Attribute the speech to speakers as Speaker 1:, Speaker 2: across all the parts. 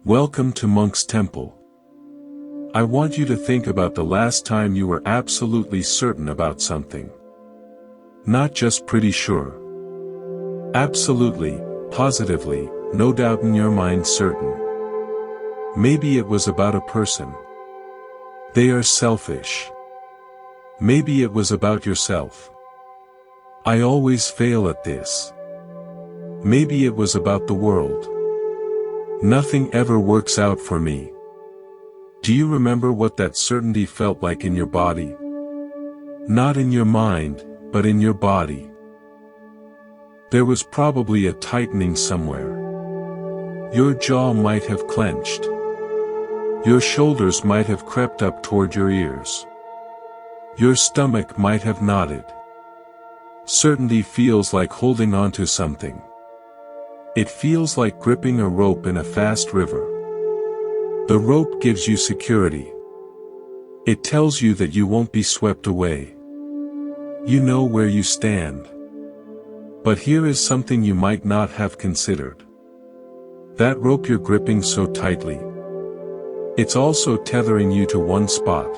Speaker 1: Welcome to Monk's Temple. I want you to think about the last time you were absolutely certain about something. Not just pretty sure. Absolutely, positively, no doubt in your mind certain. Maybe it was about a person. They are selfish. Maybe it was about yourself. I always fail at this. Maybe it was about the world. Nothing ever works out for me. Do you remember what that certainty felt like in your body? Not in your mind, but in your body. There was probably a tightening somewhere. Your jaw might have clenched. Your shoulders might have crept up toward your ears. Your stomach might have nodded. Certainty feels like holding on to something. It feels like gripping a rope in a fast river. The rope gives you security. It tells you that you won't be swept away. You know where you stand. But here is something you might not have considered. That rope you're gripping so tightly. It's also tethering you to one spot.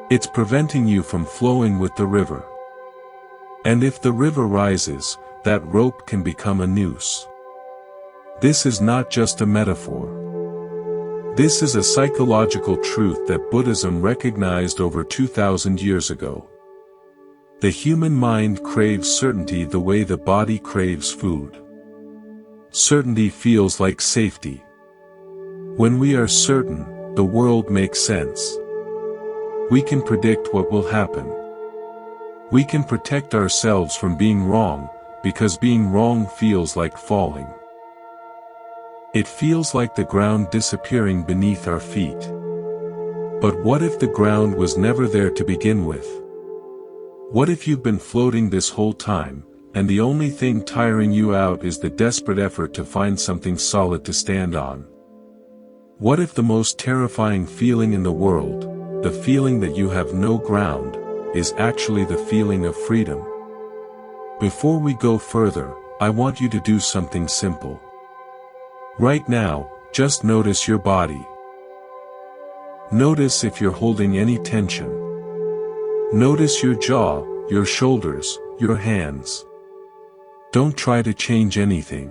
Speaker 1: It's preventing you from flowing with the river. And if the river rises, that rope can become a noose. This is not just a metaphor. This is a psychological truth that Buddhism recognized over 2,000 years ago. The human mind craves certainty the way the body craves food. Certainty feels like safety. When we are certain, the world makes sense. We can predict what will happen. We can protect ourselves from being wrong, because being wrong feels like falling. It feels like the ground disappearing beneath our feet. But what if the ground was never there to begin with? What if you've been floating this whole time, and the only thing tiring you out is the desperate effort to find something solid to stand on? What if the most terrifying feeling in the world, the feeling that you have no ground, is actually the feeling of freedom? Before we go further, I want you to do something simple. Right now, just notice your body. Notice if you're holding any tension. Notice your jaw, your shoulders, your hands. Don't try to change anything.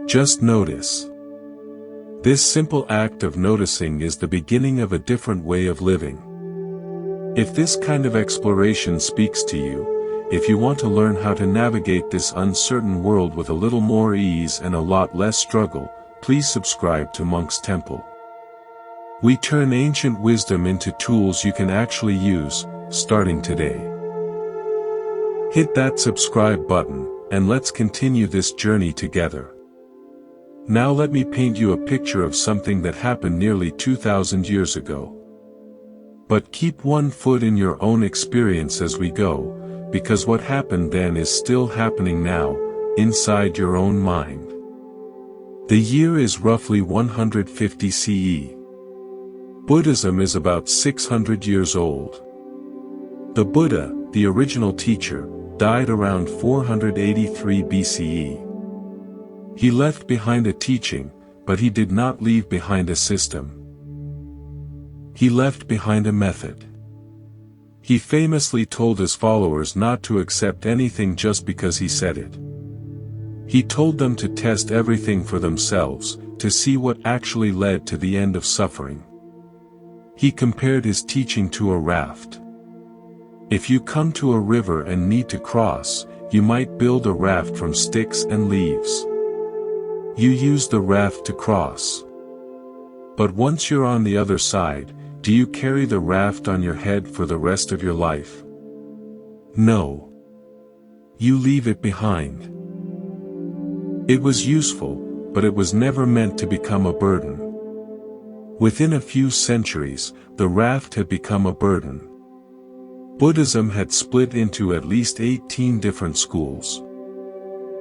Speaker 1: Just notice. This simple act of noticing is the beginning of a different way of living. If this kind of exploration speaks to you, if you want to learn how to navigate this uncertain world with a little more ease and a lot less struggle, please subscribe to Monk's Temple. We turn ancient wisdom into tools you can actually use, starting today. Hit that subscribe button, and let's continue this journey together. Now let me paint you a picture of something that happened nearly 2,000 years ago. But keep one foot in your own experience as we go, because what happened then is still happening now, inside your own mind. The year is roughly 150 CE. Buddhism is about 600 years old. The Buddha, the original teacher, died around 483 BCE. He left behind a teaching, but he did not leave behind a system. He left behind a method. He famously told his followers not to accept anything just because he said it. He told them to test everything for themselves, to see what actually led to the end of suffering. He compared his teaching to a raft. If you come to a river and need to cross, you might build a raft from sticks and leaves. You use the raft to cross. But once you're on the other side, do you carry the raft on your head for the rest of your life? No. You leave it behind. It was useful, but it was never meant to become a burden. Within a few centuries, the raft had become a burden. Buddhism had split into at least 18 different schools.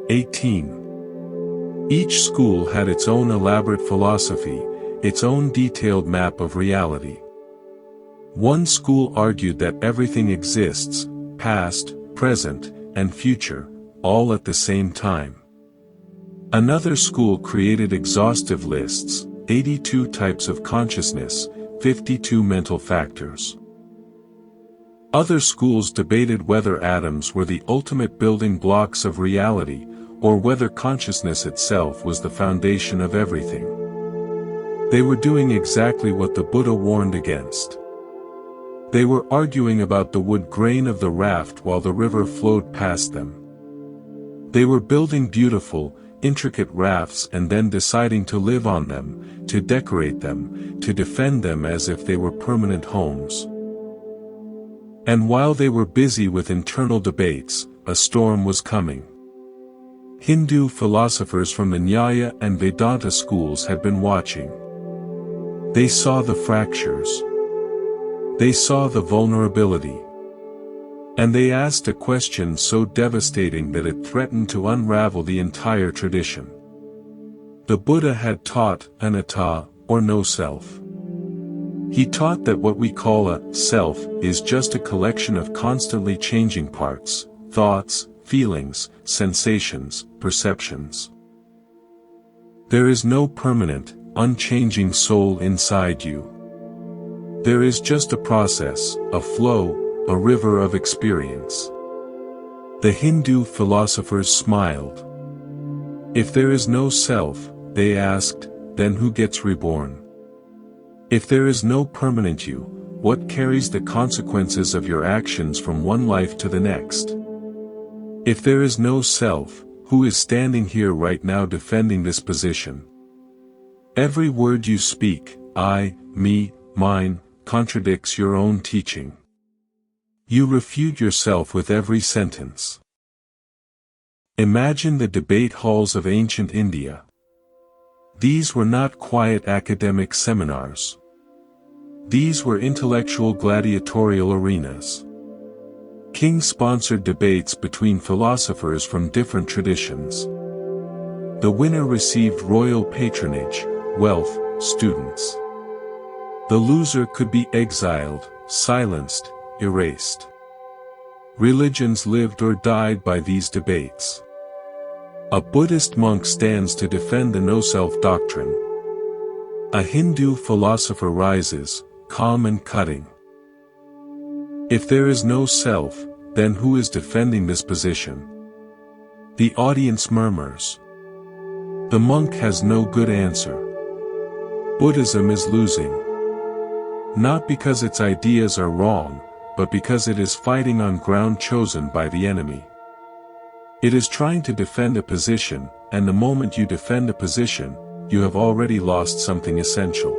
Speaker 1: 18. Each school had its own elaborate philosophy, its own detailed map of reality. One school argued that everything exists, past, present, and future, all at the same time. Another school created exhaustive lists, 82 types of consciousness, 52 mental factors. Other schools debated whether atoms were the ultimate building blocks of reality, or whether consciousness itself was the foundation of everything. They were doing exactly what the Buddha warned against. They were arguing about the wood grain of the raft while the river flowed past them. They were building beautiful, intricate rafts and then deciding to live on them, to decorate them, to defend them as if they were permanent homes. And while they were busy with internal debates, a storm was coming. Hindu philosophers from the Nyaya and Vedanta schools had been watching. They saw the fractures. They saw the vulnerability. And they asked a question so devastating that it threatened to unravel the entire tradition. The Buddha had taught anatta, or no self. He taught that what we call a self is just a collection of constantly changing parts, thoughts, feelings, sensations, perceptions. There is no permanent, unchanging soul inside you. There is just a process, a flow, a river of experience. The Hindu philosophers smiled. If there is no self, they asked, then who gets reborn? If there is no permanent you, what carries the consequences of your actions from one life to the next? If there is no self, who is standing here right now defending this position? Every word you speak, I, me, mine, contradicts your own teaching. You refute yourself with every sentence. Imagine the debate halls of ancient India. These were not quiet academic seminars. These were intellectual gladiatorial arenas. King-sponsored debates between philosophers from different traditions. The winner received royal patronage, wealth, students. The loser could be exiled, silenced, erased. Religions lived or died by these debates. A Buddhist monk stands to defend the no-self doctrine. A Hindu philosopher rises, calm and cutting. If there is no self, then who is defending this position? The audience murmurs. The monk has no good answer. Buddhism is losing. Not because its ideas are wrong, but because it is fighting on ground chosen by the enemy. It is trying to defend a position, and the moment you defend a position, you have already lost something essential.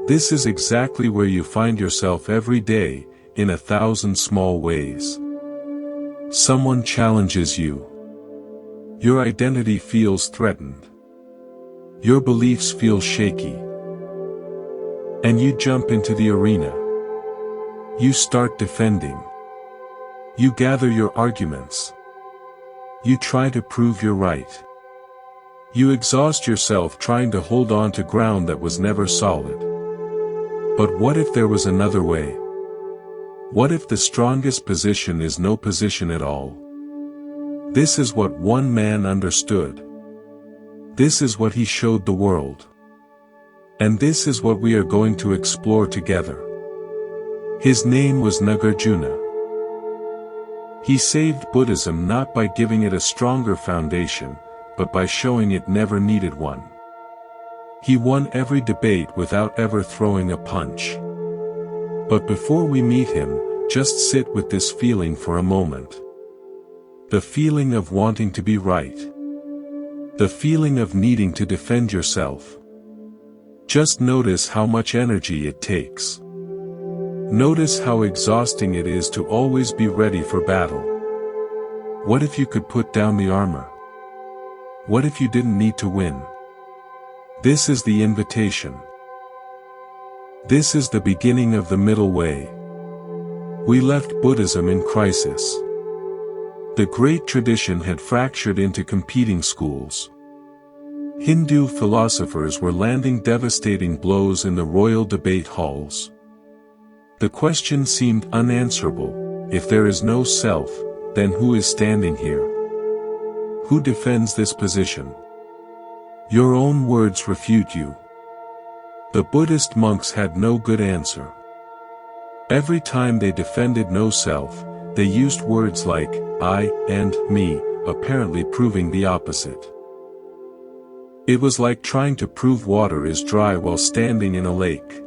Speaker 1: This is exactly where you find yourself every day, in 1,000 small ways. Someone challenges you. Your identity feels threatened. Your beliefs feel shaky. And you jump into the arena. You start defending. You gather your arguments. You try to prove you're right. You exhaust yourself trying to hold on to ground that was never solid. But what if there was another way? What if the strongest position is no position at all? This is what one man understood. This is what he showed the world. And this is what we are going to explore together. His name was Nagarjuna. He saved Buddhism not by giving it a stronger foundation, but by showing it never needed one. He won every debate without ever throwing a punch. But before we meet him, just sit with this feeling for a moment. The feeling of wanting to be right. The feeling of needing to defend yourself. Just notice how much energy it takes. Notice how exhausting it is to always be ready for battle. What if you could put down the armor? What if you didn't need to win? This is the invitation. This is the beginning of the middle way. We left Buddhism in crisis. The great tradition had fractured into competing schools. Hindu philosophers were landing devastating blows in the royal debate halls. The question seemed unanswerable: if there is no self, then who is standing here? Who defends this position? Your own words refute you. The Buddhist monks had no good answer. Every time they defended no self, they used words like I and me, apparently proving the opposite. It was like trying to prove water is dry while standing in a lake.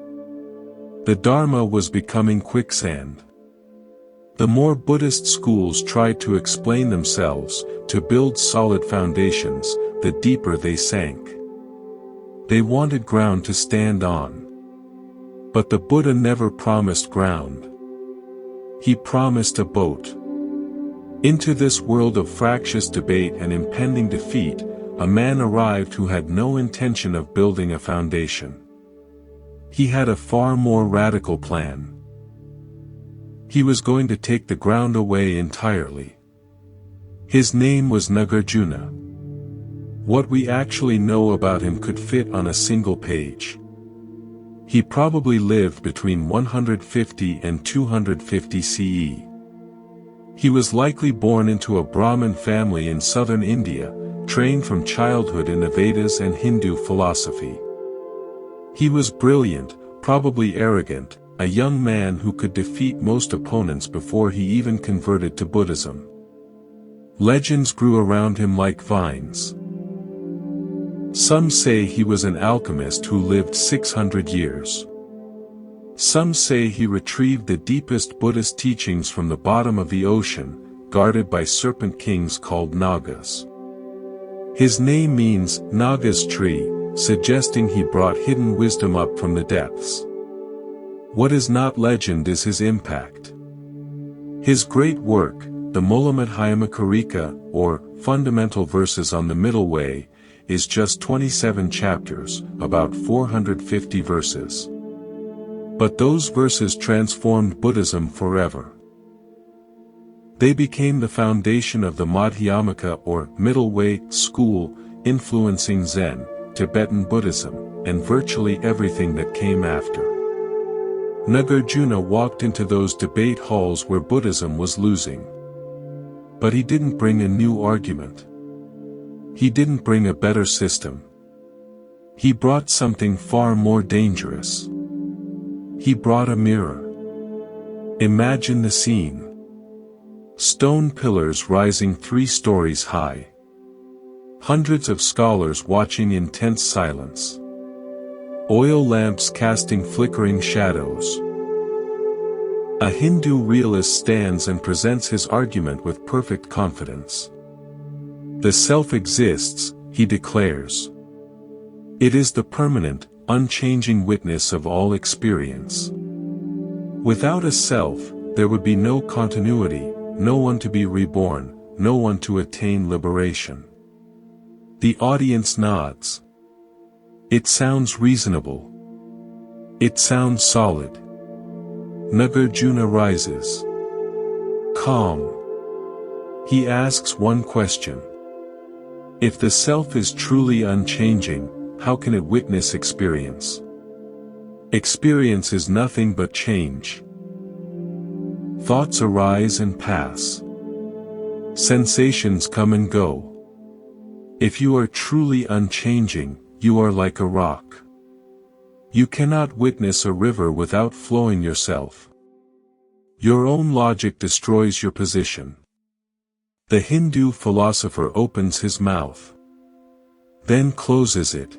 Speaker 1: The Dharma was becoming quicksand. The more Buddhist schools tried to explain themselves, to build solid foundations, the deeper they sank. They wanted ground to stand on. But the Buddha never promised ground. He promised a boat. Into this world of fractious debate and impending defeat, a man arrived who had no intention of building a foundation. He had a far more radical plan. He was going to take the ground away entirely. His name was Nagarjuna. What we actually know about him could fit on a single page. He probably lived between 150 and 250 CE. He was likely born into a Brahmin family in southern India, trained from childhood in the Vedas and Hindu philosophy. He was brilliant, probably arrogant, a young man who could defeat most opponents before he even converted to Buddhism. Legends grew around him like vines. Some say he was an alchemist who lived 600 years. Some say he retrieved the deepest Buddhist teachings from the bottom of the ocean, guarded by serpent kings called Nagas. His name means Naga's tree, suggesting he brought hidden wisdom up from the depths. What is not legend is his impact. His great work, the Mulamadhyamakarika, or Fundamental Verses on the Middle Way, is just 27 chapters, about 450 verses. But those verses transformed Buddhism forever. They became the foundation of the Madhyamaka or Middle Way school, influencing Zen, Tibetan Buddhism, and virtually everything that came after. Nagarjuna walked into those debate halls where Buddhism was losing. But he didn't bring a new argument. He didn't bring a better system. He brought something far more dangerous. He brought a mirror. Imagine the scene. Stone pillars rising 3 stories high. Hundreds of scholars watching in tense silence. Oil lamps casting flickering shadows. A Hindu realist stands and presents his argument with perfect confidence. The self exists, he declares. It is the permanent, unchanging witness of all experience. Without a self, there would be no continuity, no one to be reborn, no one to attain liberation. The audience nods. It sounds reasonable. It sounds solid. Nagarjuna rises. Calm. He asks one question. If the self is truly unchanging, how can it witness experience? Experience is nothing but change. Thoughts arise and pass. Sensations come and go. If you are truly unchanging, you are like a rock. You cannot witness a river without flowing yourself. Your own logic destroys your position. The Hindu philosopher opens his mouth. Then closes it.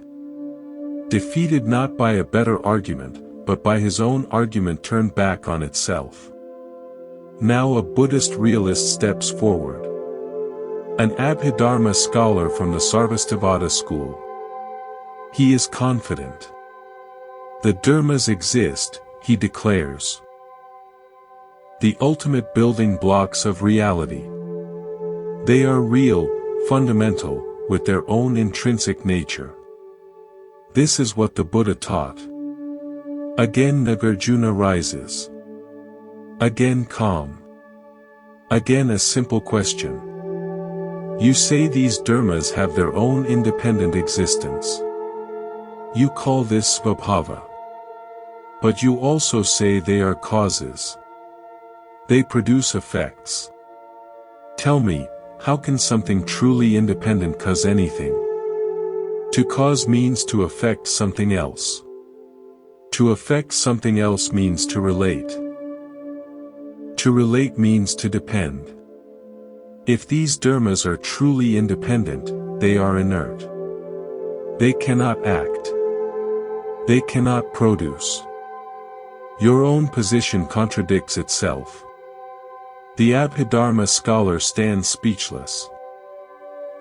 Speaker 1: Defeated not by a better argument, but by his own argument turned back on itself. Now a Buddhist realist steps forward. An Abhidharma scholar from the Sarvastivada school. He is confident. The dharmas exist, he declares. The ultimate building blocks of reality. They are real, fundamental, with their own intrinsic nature. This is what the Buddha taught. Again Nagarjuna rises. Again calm. Again a simple question. You say these dharmas have their own independent existence. You call this svabhava. But you also say they are causes. They produce effects. Tell me, How can something truly independent cause anything? To cause means to affect something else. To affect something else means to relate. To relate means to depend. If these dharmas are truly independent, they are inert. They cannot act. They cannot produce. Your own position contradicts itself. The Abhidharma scholar stands speechless.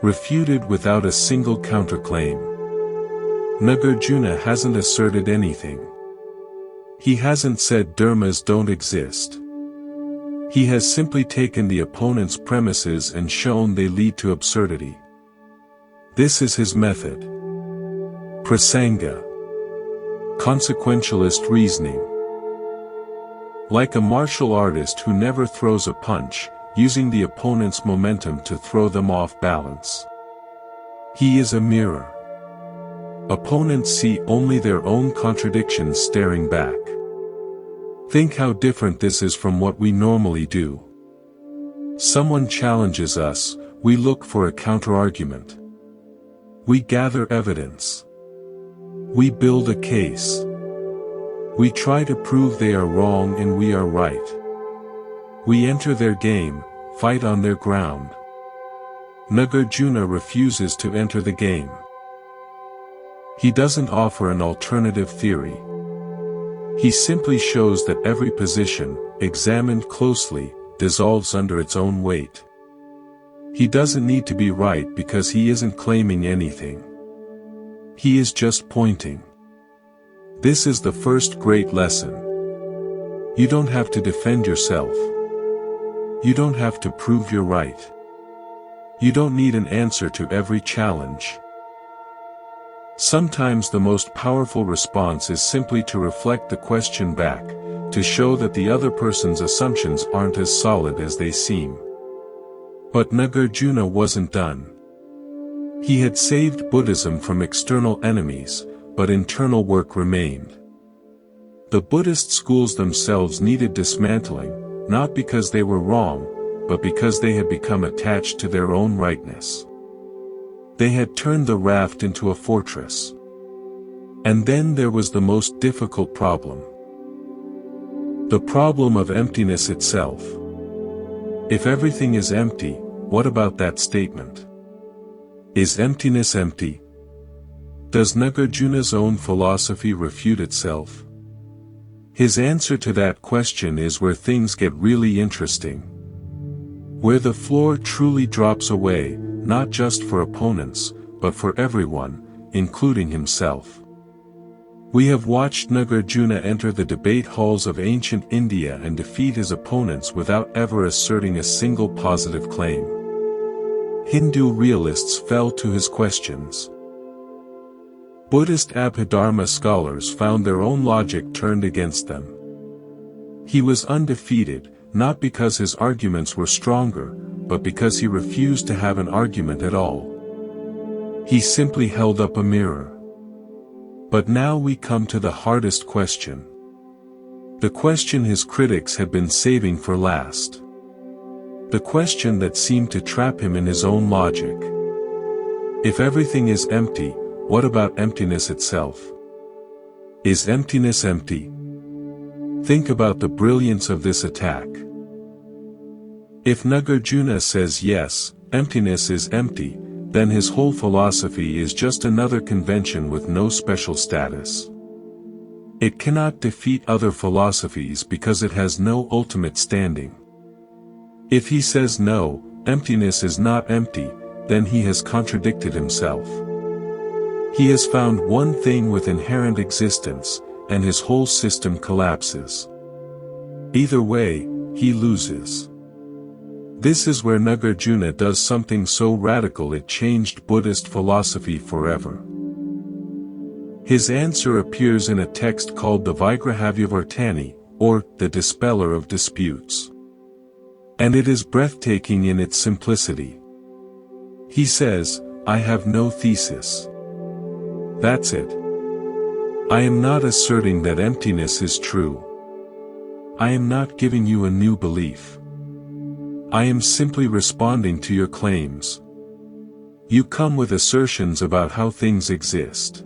Speaker 1: Refuted without a single counterclaim. Nagarjuna hasn't asserted anything. He hasn't said dharmas don't exist. He has simply taken the opponent's premises and shown they lead to absurdity. This is his method. Prasanga. Consequentialist reasoning. Like a martial artist who never throws a punch, using the opponent's momentum to throw them off balance. He is a mirror. Opponents see only their own contradictions staring back. Think how different this is from what we normally do. Someone challenges us, we look for a counterargument. We gather evidence. We build a case. We try to prove they are wrong and we are right. We enter their game, fight on their ground. Nagarjuna refuses to enter the game. He doesn't offer an alternative theory. He simply shows that every position, examined closely, dissolves under its own weight. He doesn't need to be right because he isn't claiming anything. He is just pointing. This is the first great lesson. You don't have to defend yourself. You don't have to prove you're right. You don't need an answer to every challenge. Sometimes the most powerful response is simply to reflect the question back, to show that the other person's assumptions aren't as solid as they seem. But Nagarjuna wasn't done. He had saved Buddhism from external enemies, but internal work remained. The Buddhist schools themselves needed dismantling, not because they were wrong, but because they had become attached to their own rightness. They had turned the raft into a fortress. And then there was the most difficult problem. The problem of emptiness itself. If everything is empty, what about that statement? Is emptiness empty? Does Nagarjuna's own philosophy refute itself? His answer to that question is where things get really interesting. Where the floor truly drops away, not just for opponents, but for everyone, including himself. We have watched Nagarjuna enter the debate halls of ancient India and defeat his opponents without ever asserting a single positive claim. Hindu realists fell to his questions. Buddhist Abhidharma scholars found their own logic turned against them. He was undefeated, not because his arguments were stronger, but because he refused to have an argument at all. He simply held up a mirror. But now we come to the hardest question. The question his critics had been saving for last. The question that seemed to trap him in his own logic. If everything is empty, what about emptiness itself? Is emptiness empty? Think about the brilliance of this attack. If Nagarjuna says yes, emptiness is empty, then his whole philosophy is just another convention with no special status. It cannot defeat other philosophies because it has no ultimate standing. If he says no, emptiness is not empty, then he has contradicted himself. He has found one thing with inherent existence, and his whole system collapses. Either way, he loses. This is where Nagarjuna does something so radical it changed Buddhist philosophy forever. His answer appears in a text called the Vigrahavyavartani, or the Dispeller of Disputes. And it is breathtaking in its simplicity. He says, I have no thesis. That's it. I am not asserting that emptiness is true. I am not giving you a new belief. I am simply responding to your claims. You come with assertions about how things exist.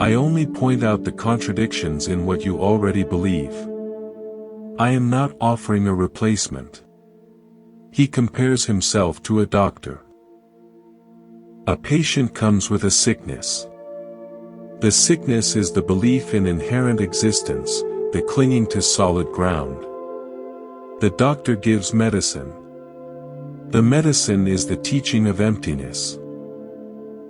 Speaker 1: I only point out the contradictions in what you already believe. I am not offering a replacement. He compares himself to a doctor. A patient comes with a sickness. The sickness is the belief in inherent existence, the clinging to solid ground. The doctor gives medicine. The medicine is the teaching of emptiness.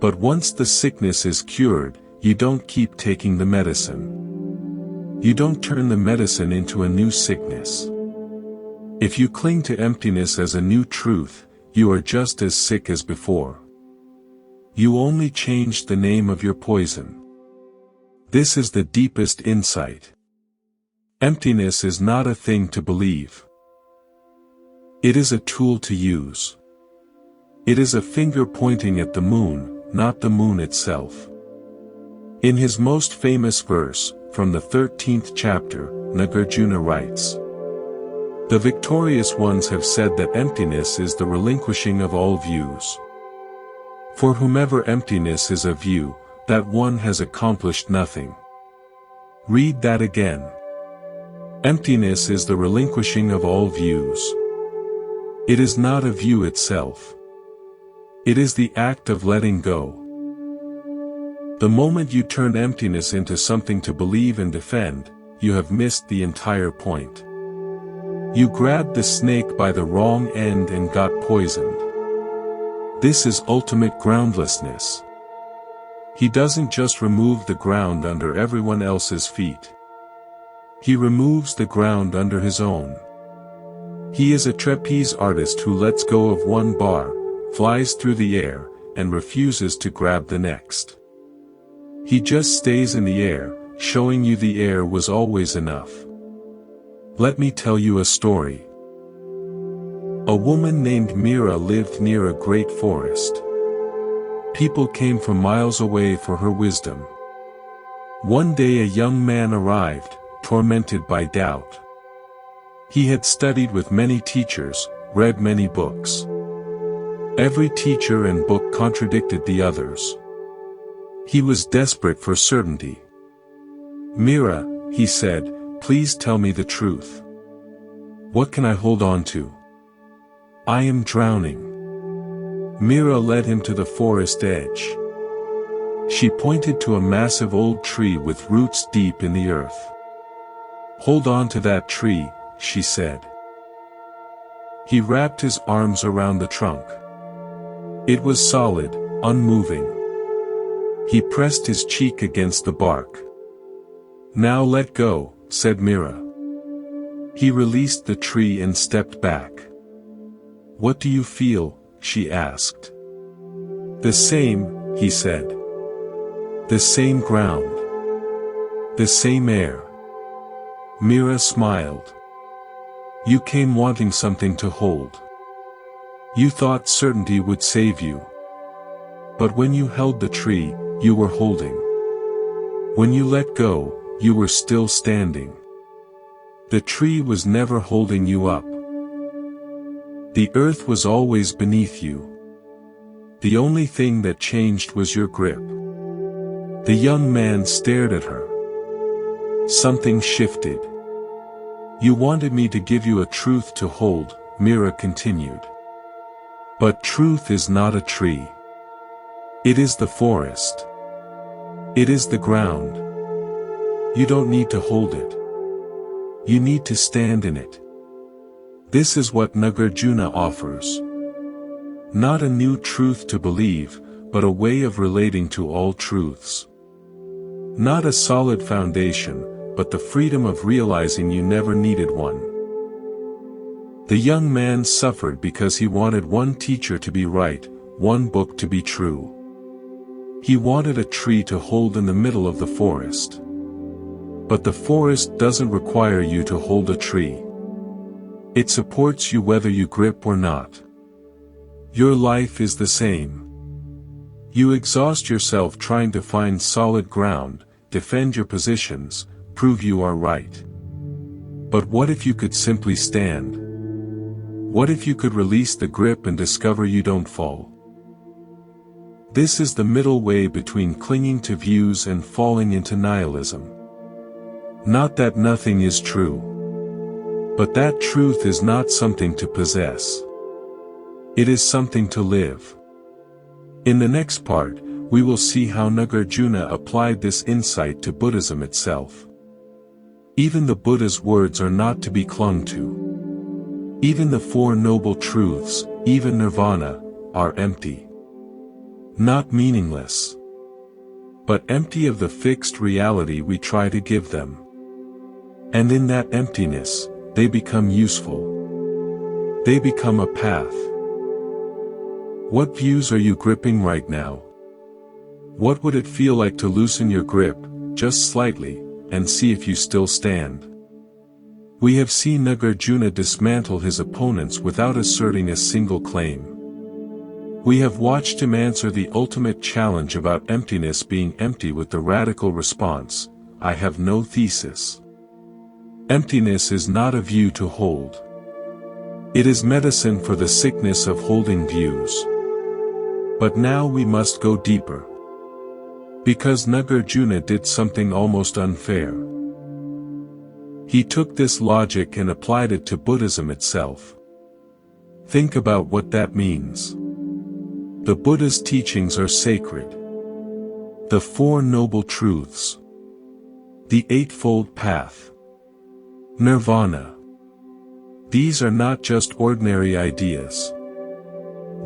Speaker 1: But once the sickness is cured, you don't keep taking the medicine. You don't turn the medicine into a new sickness. If you cling to emptiness as a new truth, you are just as sick as before. You only changed the name of your poison. This is the deepest insight. Emptiness is not a thing to believe. It is a tool to use. It is a finger pointing at the moon, not the moon itself. In his most famous verse, from the 13th chapter, Nagarjuna writes, "The victorious ones have said that emptiness is the relinquishing of all views. For whomever emptiness is a view, that one has accomplished nothing." Read that again. Emptiness is the relinquishing of all views. It is not a view itself. It is the act of letting go. The moment you turn emptiness into something to believe and defend, you have missed the entire point. You grabbed the snake by the wrong end and got poisoned. This is ultimate groundlessness. He doesn't just remove the ground under everyone else's feet. He removes the ground under his own. He is a trapeze artist who lets go of one bar, flies through the air, and refuses to grab the next. He just stays in the air, showing you the air was always enough. Let me tell you a story. A woman named Mira lived near a great forest. People came from miles away for her wisdom. One day a young man arrived, tormented by doubt. He had studied with many teachers, read many books. Every teacher and book contradicted the others. He was desperate for certainty. "Mira," he said, "please tell me the truth. What can I hold on to? I am drowning." Mira led him to the forest edge. She pointed to a massive old tree with roots deep in the earth. "Hold on to that tree," she said. He wrapped his arms around the trunk. It was solid, unmoving. He pressed his cheek against the bark. "Now let go," said Mira. He released the tree and stepped back. "What do you feel?" she asked. "The same," he said. "The same ground. The same air." Mira smiled. "You came wanting something to hold. You thought certainty would save you. But when you held the tree, you were holding. When you let go, you were still standing. The tree was never holding you up. The earth was always beneath you. The only thing that changed was your grip." The young man stared at her. Something shifted. "You wanted me to give you a truth to hold," Mira continued. "But truth is not a tree. It is the forest. It is the ground. You don't need to hold it. You need to stand in it." This is what Nagarjuna offers. Not a new truth to believe, but a way of relating to all truths. Not a solid foundation, but the freedom of realizing you never needed one. The young man suffered because he wanted one teacher to be right, one book to be true. He wanted a tree to hold in the middle of the forest. But the forest doesn't require you to hold a tree. It supports you whether you grip or not. Your life is the same. You exhaust yourself trying to find solid ground, defend your positions, prove you are right. But what if you could simply stand? What if you could release the grip and discover you don't fall? This is the middle way between clinging to views and falling into nihilism. Not that nothing is true, but that truth is not something to possess. It is something to live. In the next part, we will see how Nagarjuna applied this insight to Buddhism itself. Even the Buddha's words are not to be clung to. Even the Four Noble Truths, even nirvana, are empty. Not meaningless, but empty of the fixed reality we try to give them. And in that emptiness, they become useful. They become a path. What views are you gripping right now? What would it feel like to loosen your grip, just slightly, and see if you still stand? We have seen Nagarjuna dismantle his opponents without asserting a single claim. We have watched him answer the ultimate challenge about emptiness being empty with the radical response, "I have no thesis." Emptiness is not a view to hold. It is medicine for the sickness of holding views. But now we must go deeper. Because Nagarjuna did something almost unfair. He took this logic and applied it to Buddhism itself. Think about what that means. The Buddha's teachings are sacred. The Four Noble Truths. The Eightfold Path. Nirvana. These are not just ordinary ideas.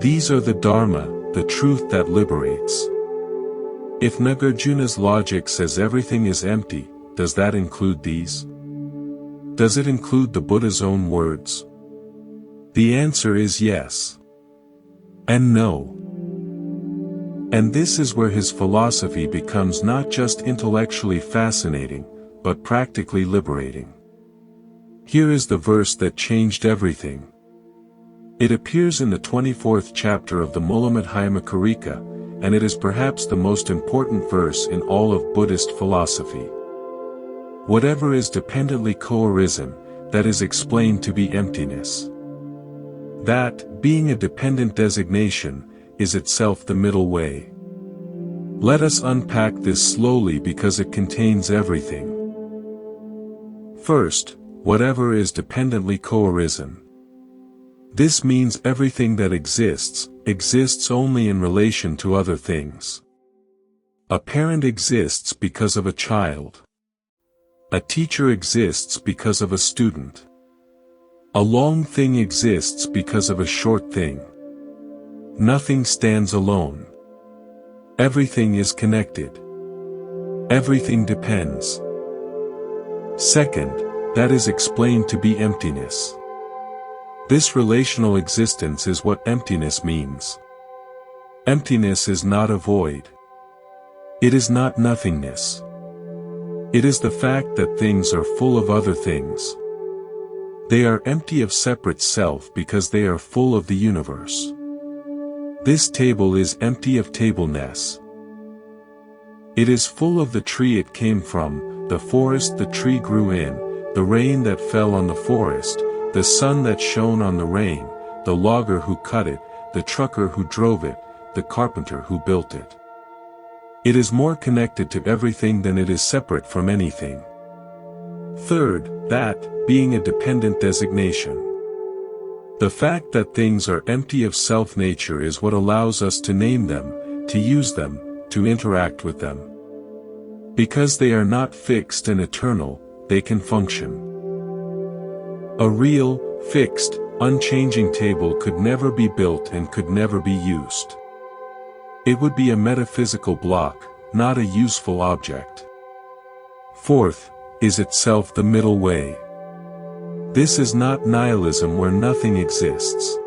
Speaker 1: These are the Dharma, the truth that liberates. If Nagarjuna's logic says everything is empty, does that include these? Does it include the Buddha's own words? The answer is yes. And no. And this is where his philosophy becomes not just intellectually fascinating, but practically liberating. Here is the verse that changed everything. It appears in the 24th chapter of the Mulamadhyamakarika, and it is perhaps the most important verse in all of Buddhist philosophy. Whatever is dependently co-arisen, that is explained to be emptiness. That, being a dependent designation, is itself the middle way. Let us unpack this slowly because it contains everything. First, whatever is dependently co-arisen. This means everything that exists, exists only in relation to other things. A parent exists because of a child. A teacher exists because of a student. A long thing exists because of a short thing. Nothing stands alone. Everything is connected. Everything depends. Second, that is explained to be emptiness. This relational existence is what emptiness means. Emptiness is not a void. It is not nothingness. It is the fact that things are full of other things. They are empty of separate self because they are full of the universe. This table is empty of tableness. It is full of the tree it came from, the forest the tree grew in, the rain that fell on the forest, the sun that shone on the rain, the logger who cut it, the trucker who drove it, the carpenter who built it. It is more connected to everything than it is separate from anything. Third, that, being a dependent designation. The fact that things are empty of self-nature is what allows us to name them, to use them, to interact with them. Because they are not fixed and eternal, they can function. A real, fixed, unchanging table could never be built and could never be used. It would be a metaphysical block, not a useful object. Fourth, is itself the middle way. This is not nihilism where nothing exists.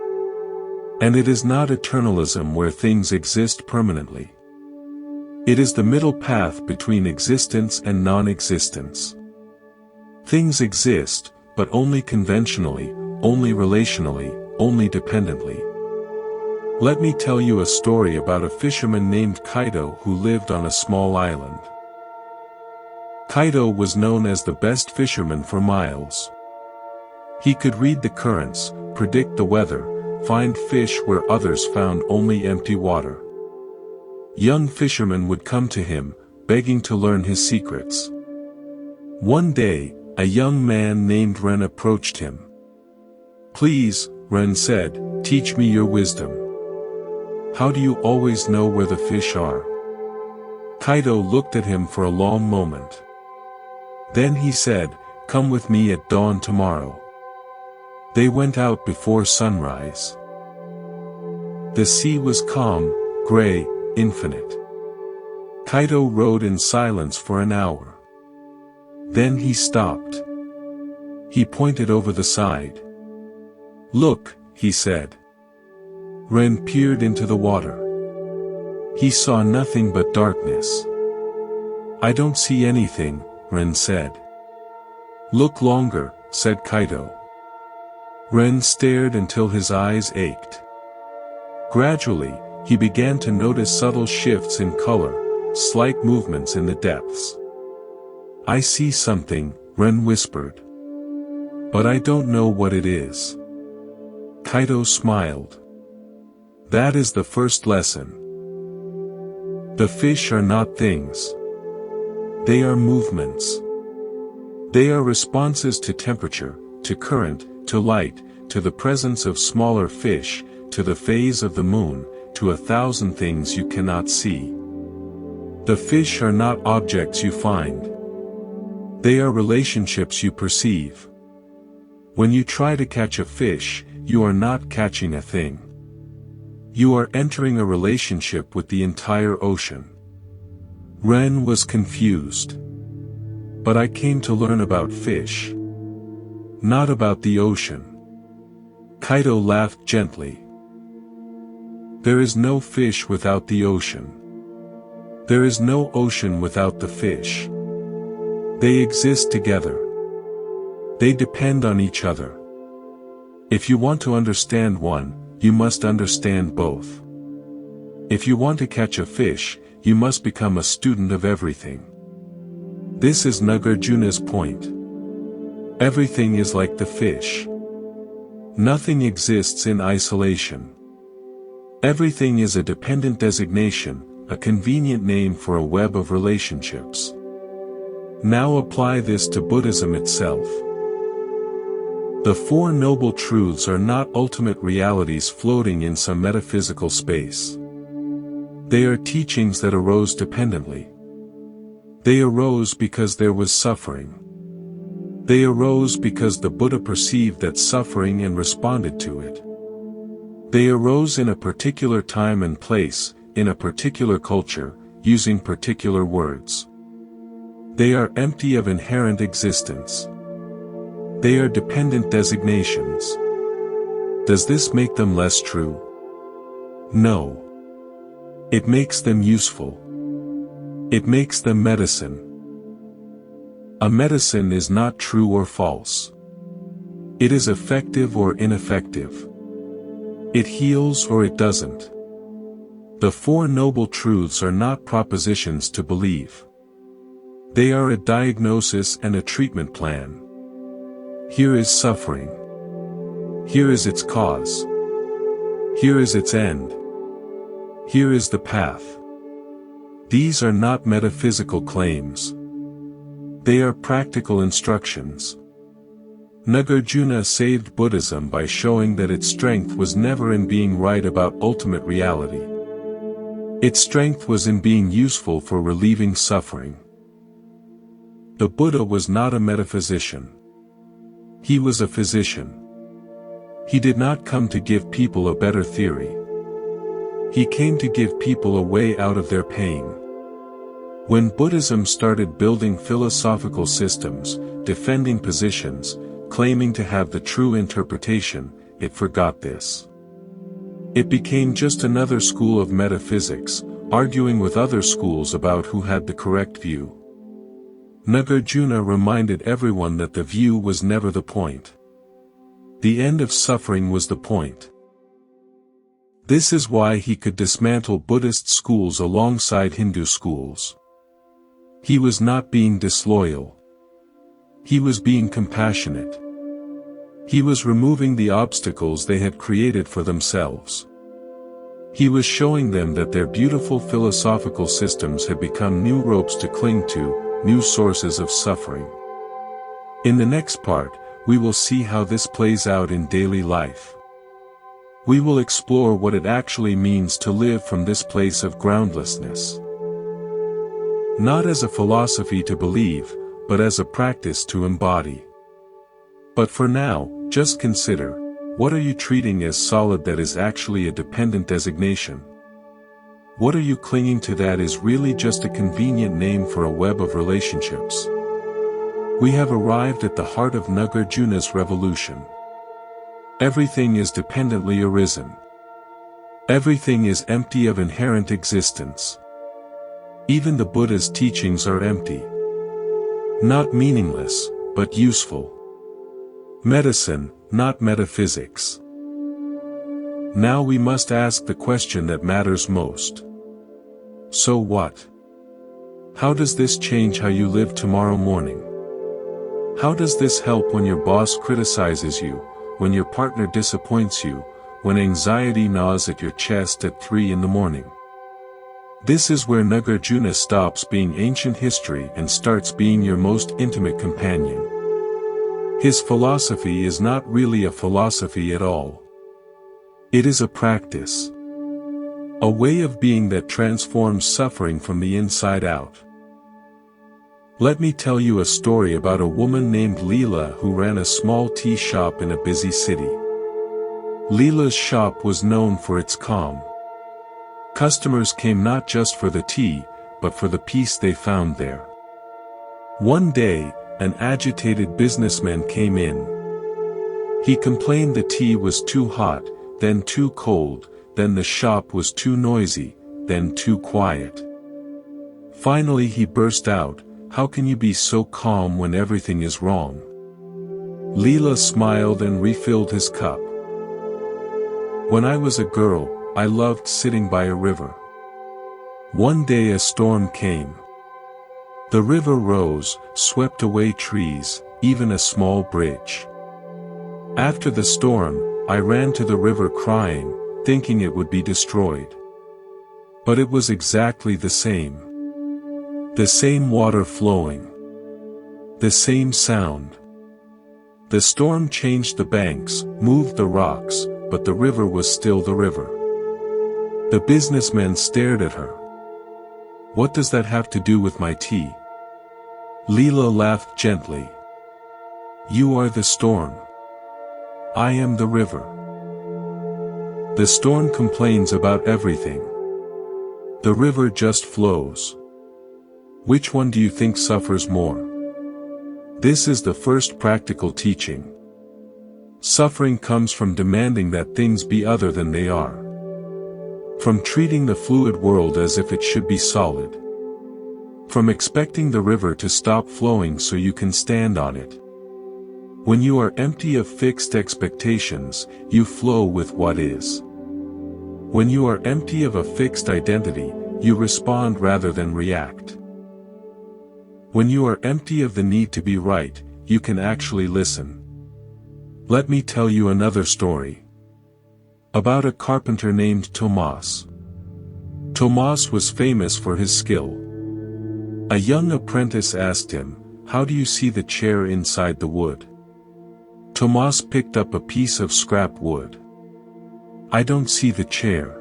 Speaker 1: And it is not eternalism where things exist permanently. It is the middle path between existence and non-existence. Things exist, but only conventionally, only relationally, only dependently. Let me tell you a story about a fisherman named Kaido who lived on a small island. Kaido was known as the best fisherman for miles. He could read the currents, predict the weather, find fish where others found only empty water. Young fishermen would come to him, begging to learn his secrets. One day, a young man named Ren approached him. "Please," Ren said, "teach me your wisdom. How do you always know where the fish are?" Kaido looked at him for a long moment. Then he said, "Come with me at dawn tomorrow." They went out before sunrise. The sea was calm, gray, infinite. Kaido rowed in silence for an hour. Then he stopped. He pointed over the side. "Look," he said. Ren peered into the water. He saw nothing but darkness. "I don't see anything," Ren said. "Look longer," said Kaido. Ren stared until his eyes ached. Gradually, he began to notice subtle shifts in color, slight movements in the depths. "I see something," Ren whispered. "But I don't know what it is." Kaido smiled. "That is the first lesson. The fish are not things. They are movements. They are responses to temperature, to current, to light, to the presence of smaller fish, to the phase of the moon, to 1,000 things you cannot see. The fish are not objects you find. They are relationships you perceive. When you try to catch a fish, you are not catching a thing. You are entering a relationship with the entire ocean." Ren was confused. "But I came to learn about fish. Not about the ocean." Kaido laughed gently. "There is no fish without the ocean. There is no ocean without the fish. They exist together. They depend on each other. If you want to understand one, you must understand both. If you want to catch a fish, you must become a student of everything." This is Nagarjuna's point. Everything is like the fish. Nothing exists in isolation. Everything is a dependent designation, a convenient name for a web of relationships. Now apply this to Buddhism itself. The Four Noble Truths are not ultimate realities floating in some metaphysical space. They are teachings that arose dependently. They arose because there was suffering. They arose because the Buddha perceived that suffering and responded to it. They arose in a particular time and place, in a particular culture, using particular words. They are empty of inherent existence. They are dependent designations. Does this make them less true? No. It makes them useful. It makes them medicine. A medicine is not true or false. It is effective or ineffective. It heals or it doesn't. The Four Noble Truths are not propositions to believe. They are a diagnosis and a treatment plan. Here is suffering. Here is its cause. Here is its end. Here is the path. These are not metaphysical claims. They are practical instructions. Nagarjuna saved Buddhism by showing that its strength was never in being right about ultimate reality. Its strength was in being useful for relieving suffering. The Buddha was not a metaphysician. He was a physician. He did not come to give people a better theory. He came to give people a way out of their pain. When Buddhism started building philosophical systems, defending positions, claiming to have the true interpretation, it forgot this. It became just another school of metaphysics, arguing with other schools about who had the correct view. Nagarjuna reminded everyone that the view was never the point. The end of suffering was the point. This is why he could dismantle Buddhist schools alongside Hindu schools. He was not being disloyal. He was being compassionate. He was removing the obstacles they had created for themselves. He was showing them that their beautiful philosophical systems had become new ropes to cling to, new sources of suffering. In the next part, we will see how this plays out in daily life. We will explore what it actually means to live from this place of groundlessness. Not as a philosophy to believe, but as a practice to embody. But for now, just consider, what are you treating as solid that is actually a dependent designation? What are you clinging to that is really just a convenient name for a web of relationships? We have arrived at the heart of Nagarjuna's revolution. Everything is dependently arisen. Everything is empty of inherent existence. Even the Buddha's teachings are empty. Not meaningless, but useful. Medicine, not metaphysics. Now we must ask the question that matters most. So what? How does this change how you live tomorrow morning? How does this help when your boss criticizes you, when your partner disappoints you, when anxiety gnaws at your chest at 3 in the morning? This is where Nagarjuna stops being ancient history and starts being your most intimate companion. His philosophy is not really a philosophy at all. It is a practice. A way of being that transforms suffering from the inside out. Let me tell you a story about a woman named Leela who ran a small tea shop in a busy city. Leela's shop was known for its calm. Customers came not just for the tea, but for the peace they found there. One day, an agitated businessman came in. He complained the tea was too hot, then too cold, then the shop was too noisy, then too quiet. Finally he burst out, "How can you be so calm when everything is wrong?" Leela smiled and refilled his cup. "When I was a girl, I loved sitting by a river. One day a storm came. The river rose, swept away trees, even a small bridge. After the storm, I ran to the river crying, thinking it would be destroyed. But it was exactly the same. The same water flowing. The same sound. The storm changed the banks, moved the rocks, but the river was still the river." The businessman stared at her. "What does that have to do with my tea?" Leela laughed gently. "You are the storm. I am the river. The storm complains about everything. The river just flows. Which one do you think suffers more?" This is the first practical teaching. Suffering comes from demanding that things be other than they are. From treating the fluid world as if it should be solid. From expecting the river to stop flowing so you can stand on it. When you are empty of fixed expectations, you flow with what is. When you are empty of a fixed identity, you respond rather than react. When you are empty of the need to be right, you can actually listen. Let me tell you another story. About a carpenter named Tomas. Tomas was famous for his skill. A young apprentice asked him, "How do you see the chair inside the wood?" Tomas picked up a piece of scrap wood. "I don't see the chair.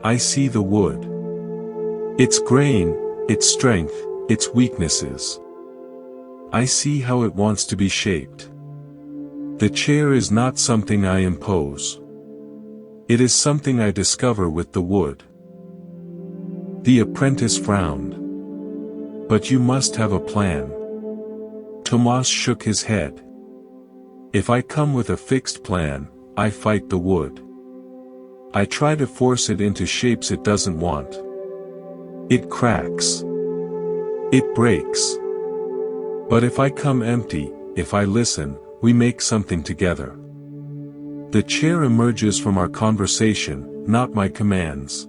Speaker 1: I see the wood. Its grain, its strength, its weaknesses. I see how it wants to be shaped. The chair is not something I impose. It is something I discover with the wood." The apprentice frowned. "But you must have a plan." Tomas shook his head. "If I come with a fixed plan, I fight the wood. I try to force it into shapes it doesn't want. It cracks. It breaks. But if I come empty, if I listen, we make something together. The chair emerges from our conversation, not my commands.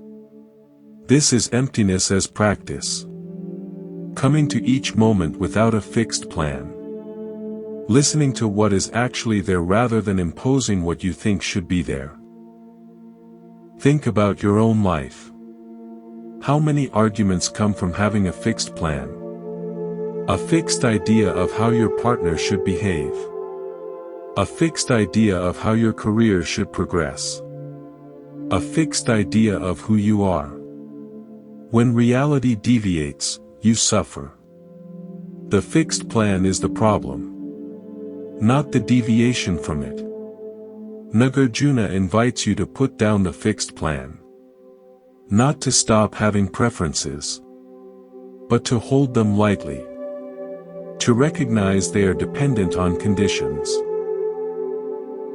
Speaker 1: This is emptiness as practice. Coming to each moment without a fixed plan. listening to what is actually there rather than imposing what you think should be there. Think about your own life. How many arguments come from having a fixed plan? A fixed idea of how your partner should behave. A fixed idea of how your career should progress. A fixed idea of who you are. When reality deviates, you suffer. The fixed plan is the problem, not the deviation from it. Nagarjuna invites you to put down the fixed plan. Not to stop having preferences, but to hold them lightly. To recognize they are dependent on conditions.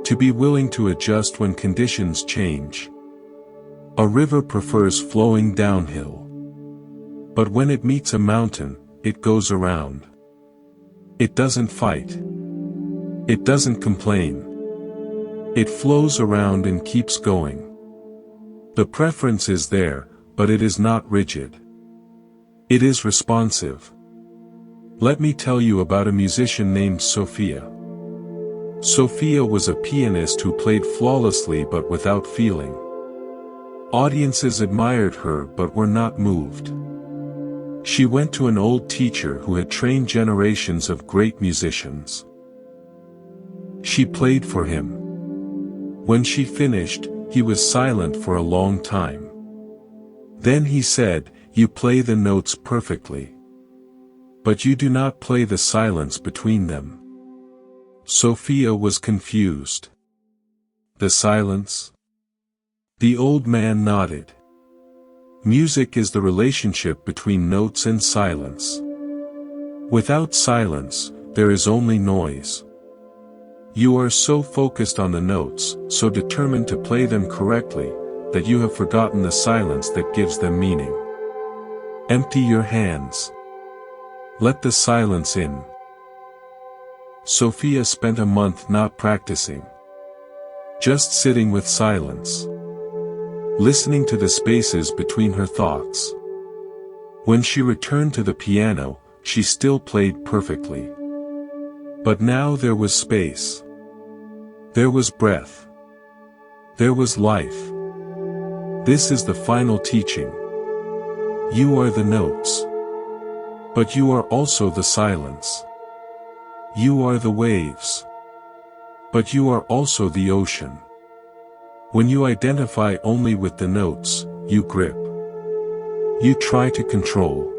Speaker 1: To be willing to adjust when conditions change. A river prefers flowing downhill. But when it meets a mountain, it goes around. It doesn't fight. It doesn't complain. It flows around and keeps going. The preference is there, but it is not rigid. It is responsive. Let me tell you about a musician named Sophia. Sophia was a pianist who played flawlessly but without feeling. Audiences admired her but were not moved. She went to an old teacher who had trained generations of great musicians. She played for him. When she finished, he was silent for a long time. Then he said, "You play the notes perfectly. But you do not play the silence between them." Sophia was confused. The silence? The old man nodded. Music is the relationship between notes and silence. Without silence, there is only noise. You are so focused on the notes, so determined to play them correctly, that you have forgotten the silence that gives them meaning. Empty your hands. Let the silence in. Sophia spent a month not practicing. Just sitting with silence. Listening to the spaces between her thoughts. When she returned to the piano, she still played perfectly. But now there was space. There was breath. There was life. This is the final teaching. You are the notes. But you are also the silence. You are the waves. But you are also the ocean. When you identify only with the notes, you grip. You try to control.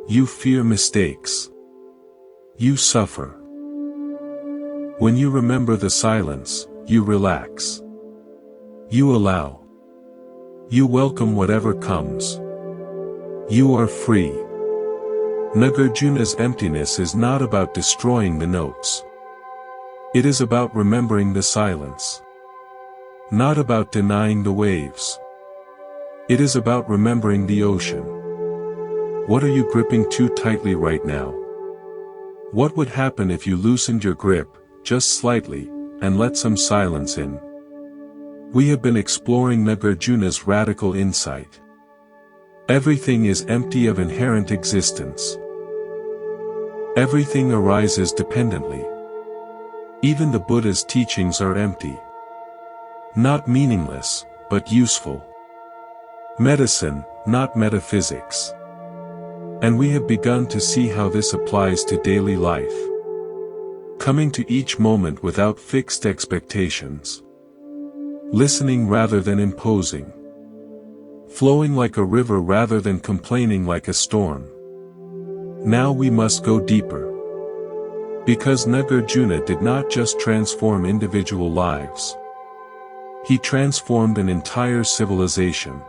Speaker 1: You fear mistakes. You suffer. When you remember the silence, you relax. You allow. You welcome whatever comes. You are free. Nagarjuna's emptiness is not about destroying the notes. It is about remembering the silence. Not about denying the waves. It is about remembering the ocean. What are you gripping too tightly right now? What would happen if you loosened your grip, just slightly, and let some silence in? We have been exploring Nagarjuna's radical insight. Everything is empty of inherent existence. Everything arises dependently. Even the Buddha's teachings are empty. Not meaningless, but useful. Medicine, not metaphysics. And we have begun to see how this applies to daily life. Coming to each moment without fixed expectations. Listening rather than imposing. Flowing like a river rather than complaining like a storm. Now we must go deeper. Because Nagarjuna did not just transform individual lives. He transformed an entire civilization.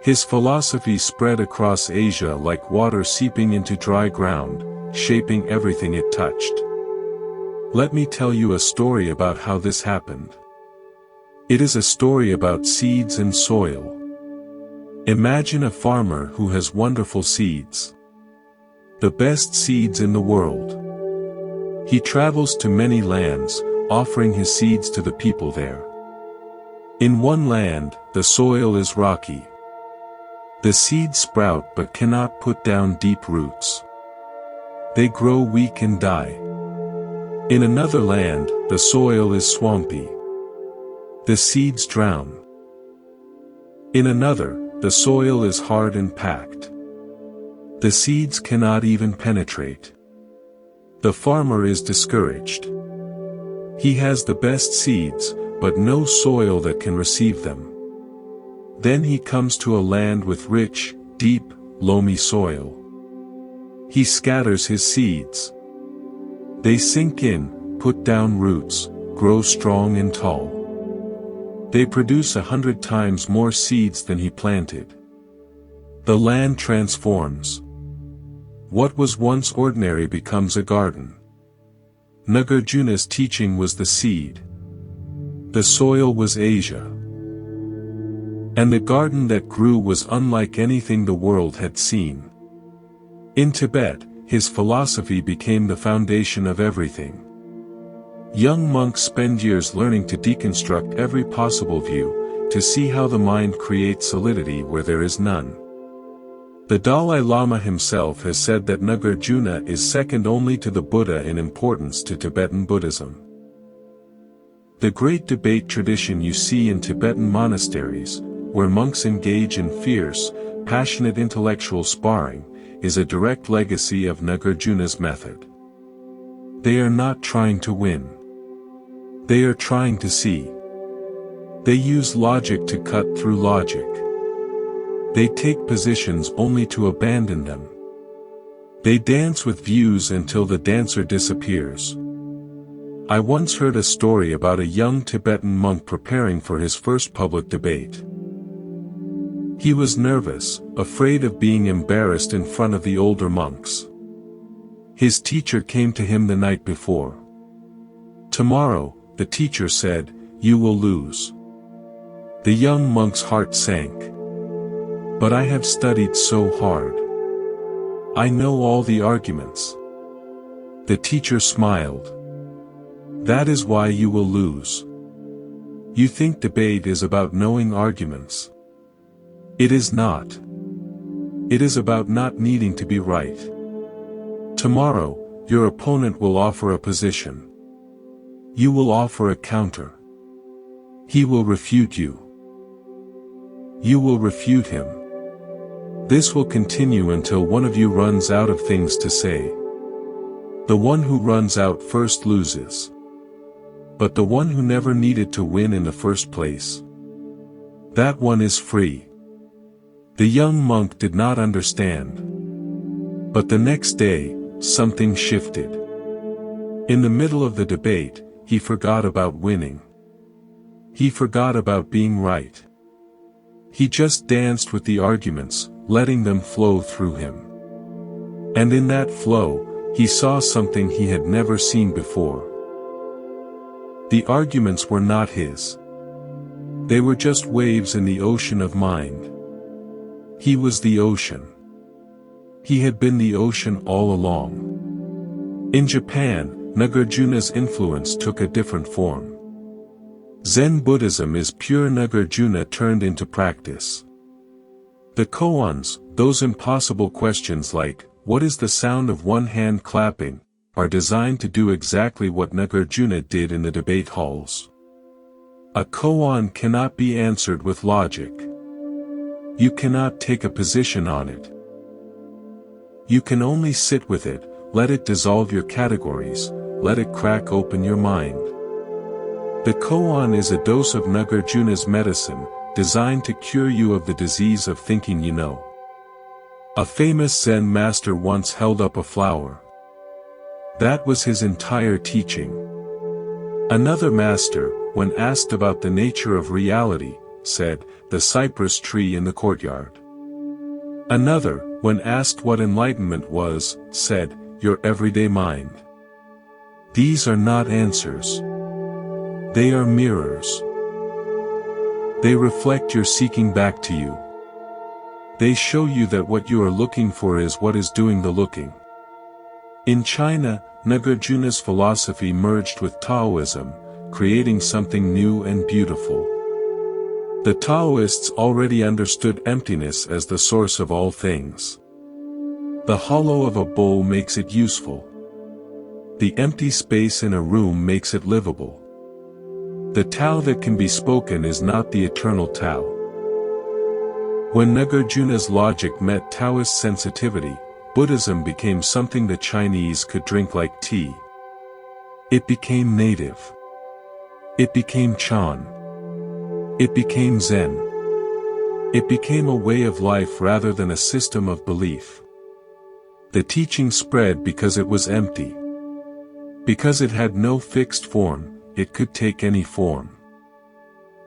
Speaker 1: His philosophy spread across Asia like water seeping into dry ground, shaping everything it touched. Let me tell you a story about how this happened. It is a story about seeds and soil. Imagine a farmer who has wonderful seeds. The best seeds in the world. He travels to many lands, offering his seeds to the people there. In one land, the soil is rocky. The seeds sprout but cannot put down deep roots. They grow weak and die. In another land, the soil is swampy. The seeds drown. In another, the soil is hard and packed. The seeds cannot even penetrate. The farmer is discouraged. He has the best seeds, but no soil that can receive them. Then he comes to a land with rich, deep, loamy soil. He scatters his seeds. They sink in, put down roots, grow strong and tall. They produce 100 times more seeds than he planted. The land transforms. What was once ordinary becomes a garden. Nagarjuna's teaching was the seed. The soil was Asia. And the garden that grew was unlike anything the world had seen. In Tibet, his philosophy became the foundation of everything. Young monks spend years learning to deconstruct every possible view, to see how the mind creates solidity where there is none. The Dalai Lama himself has said that Nagarjuna is second only to the Buddha in importance to Tibetan Buddhism. The great debate tradition you see in Tibetan monasteries, where monks engage in fierce, passionate intellectual sparring, is a direct legacy of Nagarjuna's method. They are not trying to win. They are trying to see. They use logic to cut through logic. They take positions only to abandon them. They dance with views until the dancer disappears. I once heard a story about a young Tibetan monk preparing for his first public debate. He was nervous, afraid of being embarrassed in front of the older monks. His teacher came to him the night before. "Tomorrow," the teacher said, "you will lose." The young monk's heart sank. "But I have studied so hard. I know all the arguments." The teacher smiled. "That is why you will lose. You think debate is about knowing arguments. It is not. It is about not needing to be right. Tomorrow, your opponent will offer a position. You will offer a counter. He will refute you. You will refute him. This will continue until one of you runs out of things to say. The one who runs out first loses. But the one who never needed to win in the first place, that one is free." The young monk did not understand. But the next day, something shifted. In the middle of the debate, he forgot about winning. He forgot about being right. He just danced with the arguments, letting them flow through him. And in that flow, he saw something he had never seen before. The arguments were not his. They were just waves in the ocean of mind. He was the ocean. He had been the ocean all along. In Japan, Nagarjuna's influence took a different form. Zen Buddhism is pure Nagarjuna turned into practice. The koans, those impossible questions like, what is the sound of one hand clapping, are designed to do exactly what Nagarjuna did in the debate halls. A koan cannot be answered with logic. You cannot take a position on it. You can only sit with it, let it dissolve your categories, let it crack open your mind. The koan is a dose of Nagarjuna's medicine, designed to cure you of the disease of thinking you know. A famous Zen master once held up a flower. That was his entire teaching. Another master, when asked about the nature of reality, said, "The cypress tree in the courtyard." Another, when asked what enlightenment was, said, "Your everyday mind." These are not answers. They are mirrors. They reflect your seeking back to you. They show you that what you are looking for is what is doing the looking. In China, Nagarjuna's philosophy merged with Taoism, creating something new and beautiful. The Taoists already understood emptiness as the source of all things. The hollow of a bowl makes it useful. The empty space in a room makes it livable. The Tao that can be spoken is not the eternal Tao. When Nagarjuna's logic met Taoist sensitivity, Buddhism became something the Chinese could drink like tea. It became native. It became Chan. It became Zen. It became a way of life rather than a system of belief. The teaching spread because it was empty. Because it had no fixed form, it could take any form.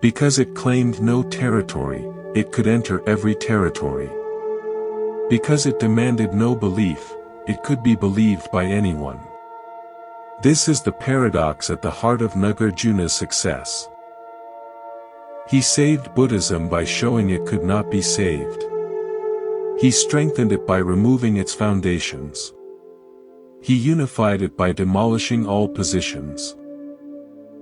Speaker 1: Because it claimed no territory, it could enter every territory. Because it demanded no belief, it could be believed by anyone. This is the paradox at the heart of Nagarjuna's success. He saved Buddhism by showing it could not be saved. He strengthened it by removing its foundations. He unified it by demolishing all positions.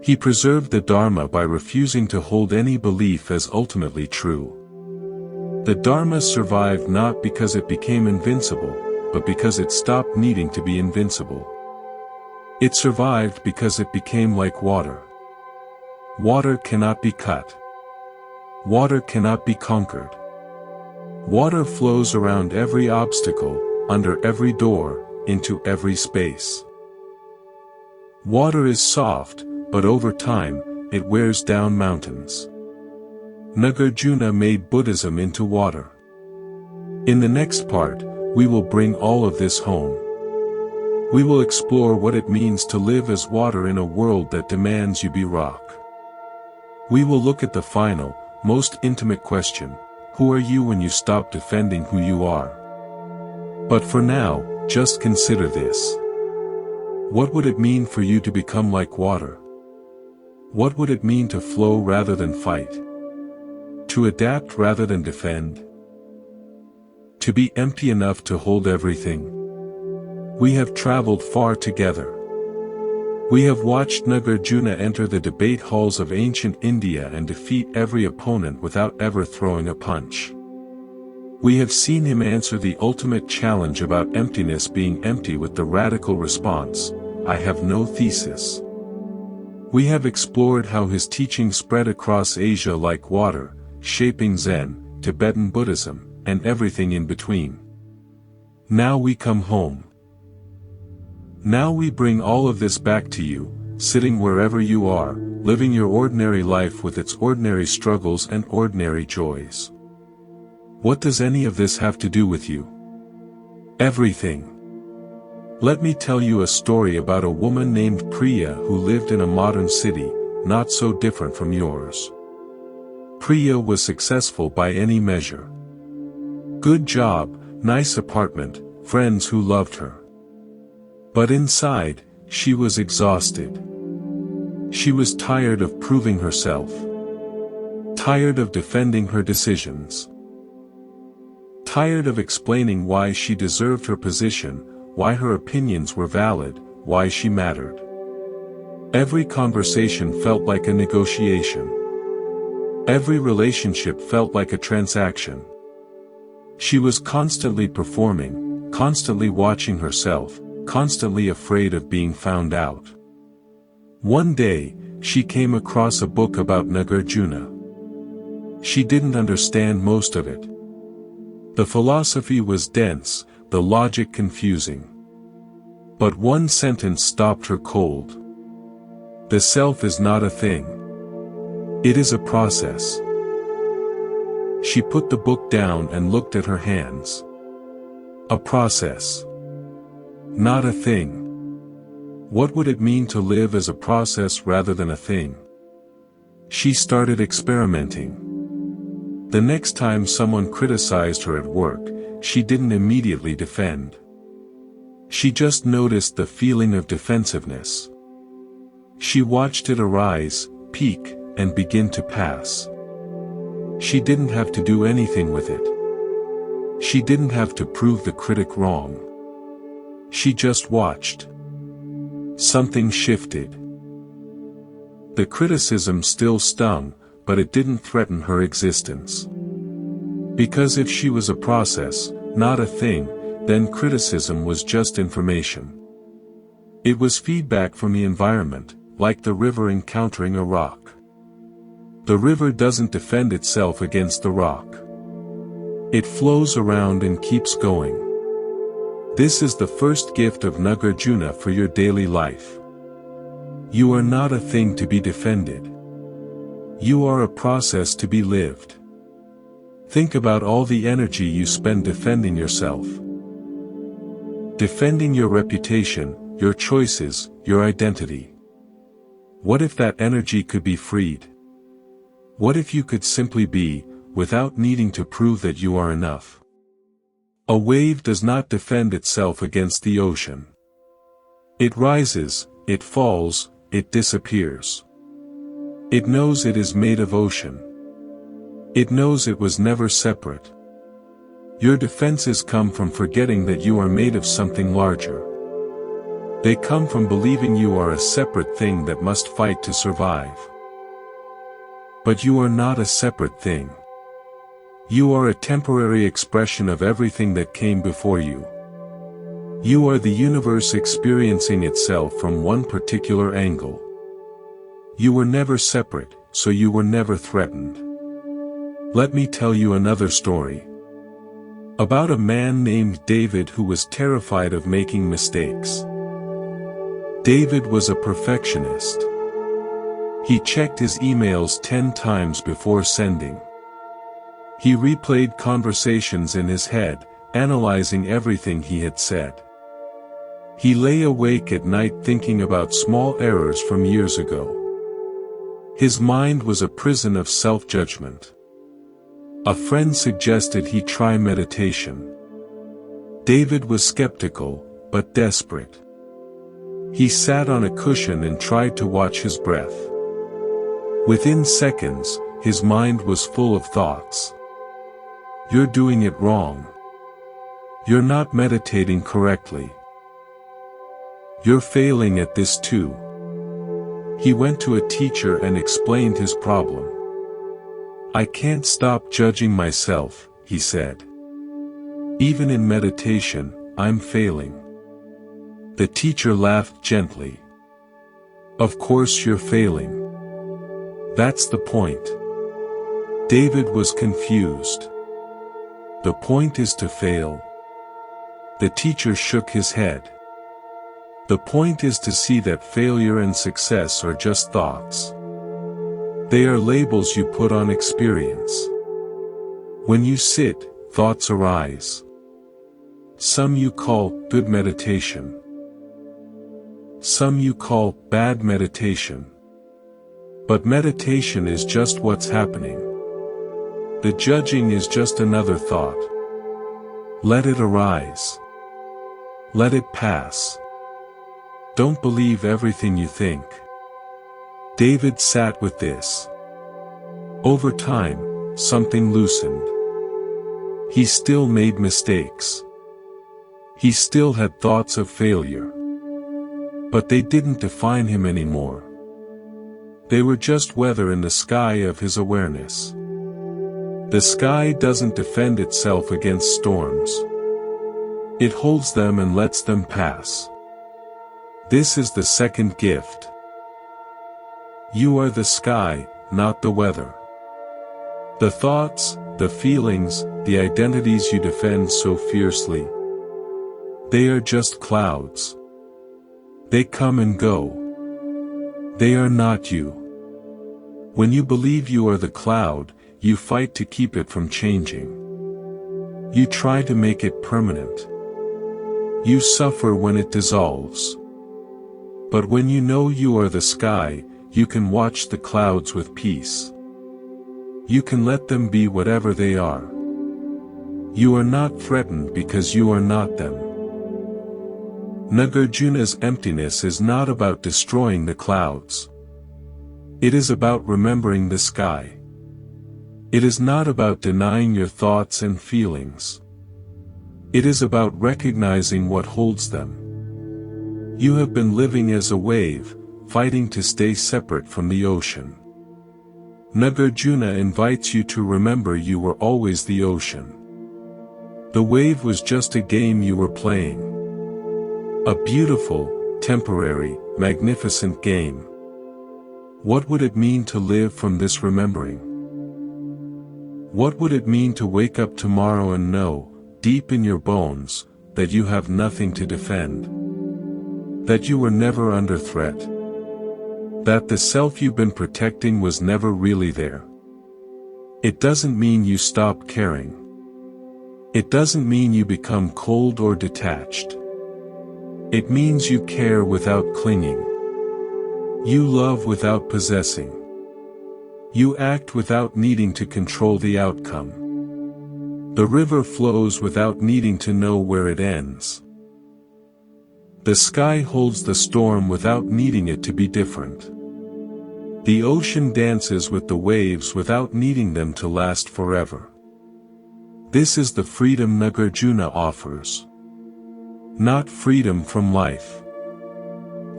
Speaker 1: He preserved the Dharma by refusing to hold any belief as ultimately true. The Dharma survived not because it became invincible, but because it stopped needing to be invincible. It survived because it became like water. Water cannot be cut. Water cannot be conquered. Water flows around every obstacle, under every door, into every space. Water is soft, but over time, it wears down mountains. Nagarjuna made Buddhism into water. In the next part, we will bring all of this home. We will explore what it means to live as water in a world that demands you be rock. We will look at the final, most intimate question: who are you when you stop defending who you are? But for now, just consider this. What would it mean for you to become like water? What would it mean to flow rather than fight? To adapt rather than defend? To be empty enough to hold everything? We have traveled far together. We have watched Nagarjuna enter the debate halls of ancient India and defeat every opponent without ever throwing a punch. We have seen him answer the ultimate challenge about emptiness being empty with the radical response, "I have no thesis." We have explored how his teaching spread across Asia like water, shaping Zen, Tibetan Buddhism, and everything in between. Now we come home. Now we bring all of this back to you, sitting wherever you are, living your ordinary life with its ordinary struggles and ordinary joys. What does any of this have to do with you? Everything. Let me tell you a story about a woman named Priya who lived in a modern city, not so different from yours. Priya was successful by any measure. Good job, nice apartment, friends who loved her. But inside, she was exhausted. She was tired of proving herself. Tired of defending her decisions. Tired of explaining why she deserved her position, why her opinions were valid, why she mattered. Every conversation felt like a negotiation. Every relationship felt like a transaction. She was constantly performing, constantly watching herself, constantly afraid of being found out. One day, she came across a book about Nagarjuna. She didn't understand most of it. The philosophy was dense, the logic confusing. But one sentence stopped her cold. The self is not a thing. It is a process. She put the book down and looked at her hands. A process. Not a thing. What would it mean to live as a process rather than a thing? She started experimenting. The next time someone criticized her at work, she didn't immediately defend. She just noticed the feeling of defensiveness. She watched it arise, peak, and begin to pass. She didn't have to do anything with it. She didn't have to prove the critic wrong. She just watched. Something shifted. The criticism still stung, but it didn't threaten her existence. Because if she was a process, not a thing, then criticism was just information. It was feedback from the environment, like the river encountering a rock. The river doesn't defend itself against the rock. It flows around and keeps going. This is the first gift of Nagarjuna for your daily life. You are not a thing to be defended. You are a process to be lived. Think about all the energy you spend defending yourself. Defending your reputation, your choices, your identity. What if that energy could be freed? What if you could simply be, without needing to prove that you are enough? A wave does not defend itself against the ocean. It rises, it falls, it disappears. It knows it is made of ocean. It knows it was never separate. Your defenses come from forgetting that you are made of something larger. They come from believing you are a separate thing that must fight to survive. But you are not a separate thing. You are a temporary expression of everything that came before you. You are the universe experiencing itself from one particular angle. You were never separate, so you were never threatened. Let me tell you another story. About a man named David who was terrified of making mistakes. David was a perfectionist. He checked his emails 10 times before sending. He replayed conversations in his head, analyzing everything he had said. He lay awake at night thinking about small errors from years ago. His mind was a prison of self-judgment. A friend suggested he try meditation. David was skeptical, but desperate. He sat on a cushion and tried to watch his breath. Within seconds, his mind was full of thoughts. You're doing it wrong. You're not meditating correctly. You're failing at this too. He went to a teacher and explained his problem. I can't stop judging myself, he said. Even in meditation, I'm failing. The teacher laughed gently. Of course you're failing. That's the point. David was confused. The point is to fail. The teacher shook his head. The point is to see that failure and success are just thoughts. They are labels you put on experience. When you sit, thoughts arise. Some you call good meditation. Some you call bad meditation. But meditation is just what's happening. The judging is just another thought. Let it arise. Let it pass. Don't believe everything you think. David sat with this. Over time, something loosened. He still made mistakes. He still had thoughts of failure. But they didn't define him anymore. They were just weather in the sky of his awareness. The sky doesn't defend itself against storms. It holds them and lets them pass. This is the second gift. You are the sky, not the weather. The thoughts, the feelings, the identities you defend so fiercely. They are just clouds. They come and go. They are not you. When you believe you are the cloud, you fight to keep it from changing. You try to make it permanent. You suffer when it dissolves. But when you know you are the sky, you can watch the clouds with peace. You can let them be whatever they are. You are not threatened because you are not them. Nagarjuna's emptiness is not about destroying the clouds. It is about remembering the sky. It is not about denying your thoughts and feelings. It is about recognizing what holds them. You have been living as a wave, fighting to stay separate from the ocean. Nagarjuna invites you to remember you were always the ocean. The wave was just a game you were playing. A beautiful, temporary, magnificent game. What would it mean to live from this remembering? What would it mean to wake up tomorrow and know, deep in your bones, that you have nothing to defend? That you were never under threat? That the self you've been protecting was never really there? It doesn't mean you stop caring. It doesn't mean you become cold or detached. It means you care without clinging. You love without possessing. You act without needing to control the outcome. The river flows without needing to know where it ends. The sky holds the storm without needing it to be different. The ocean dances with the waves without needing them to last forever. This is the freedom Nagarjuna offers. Not freedom from life.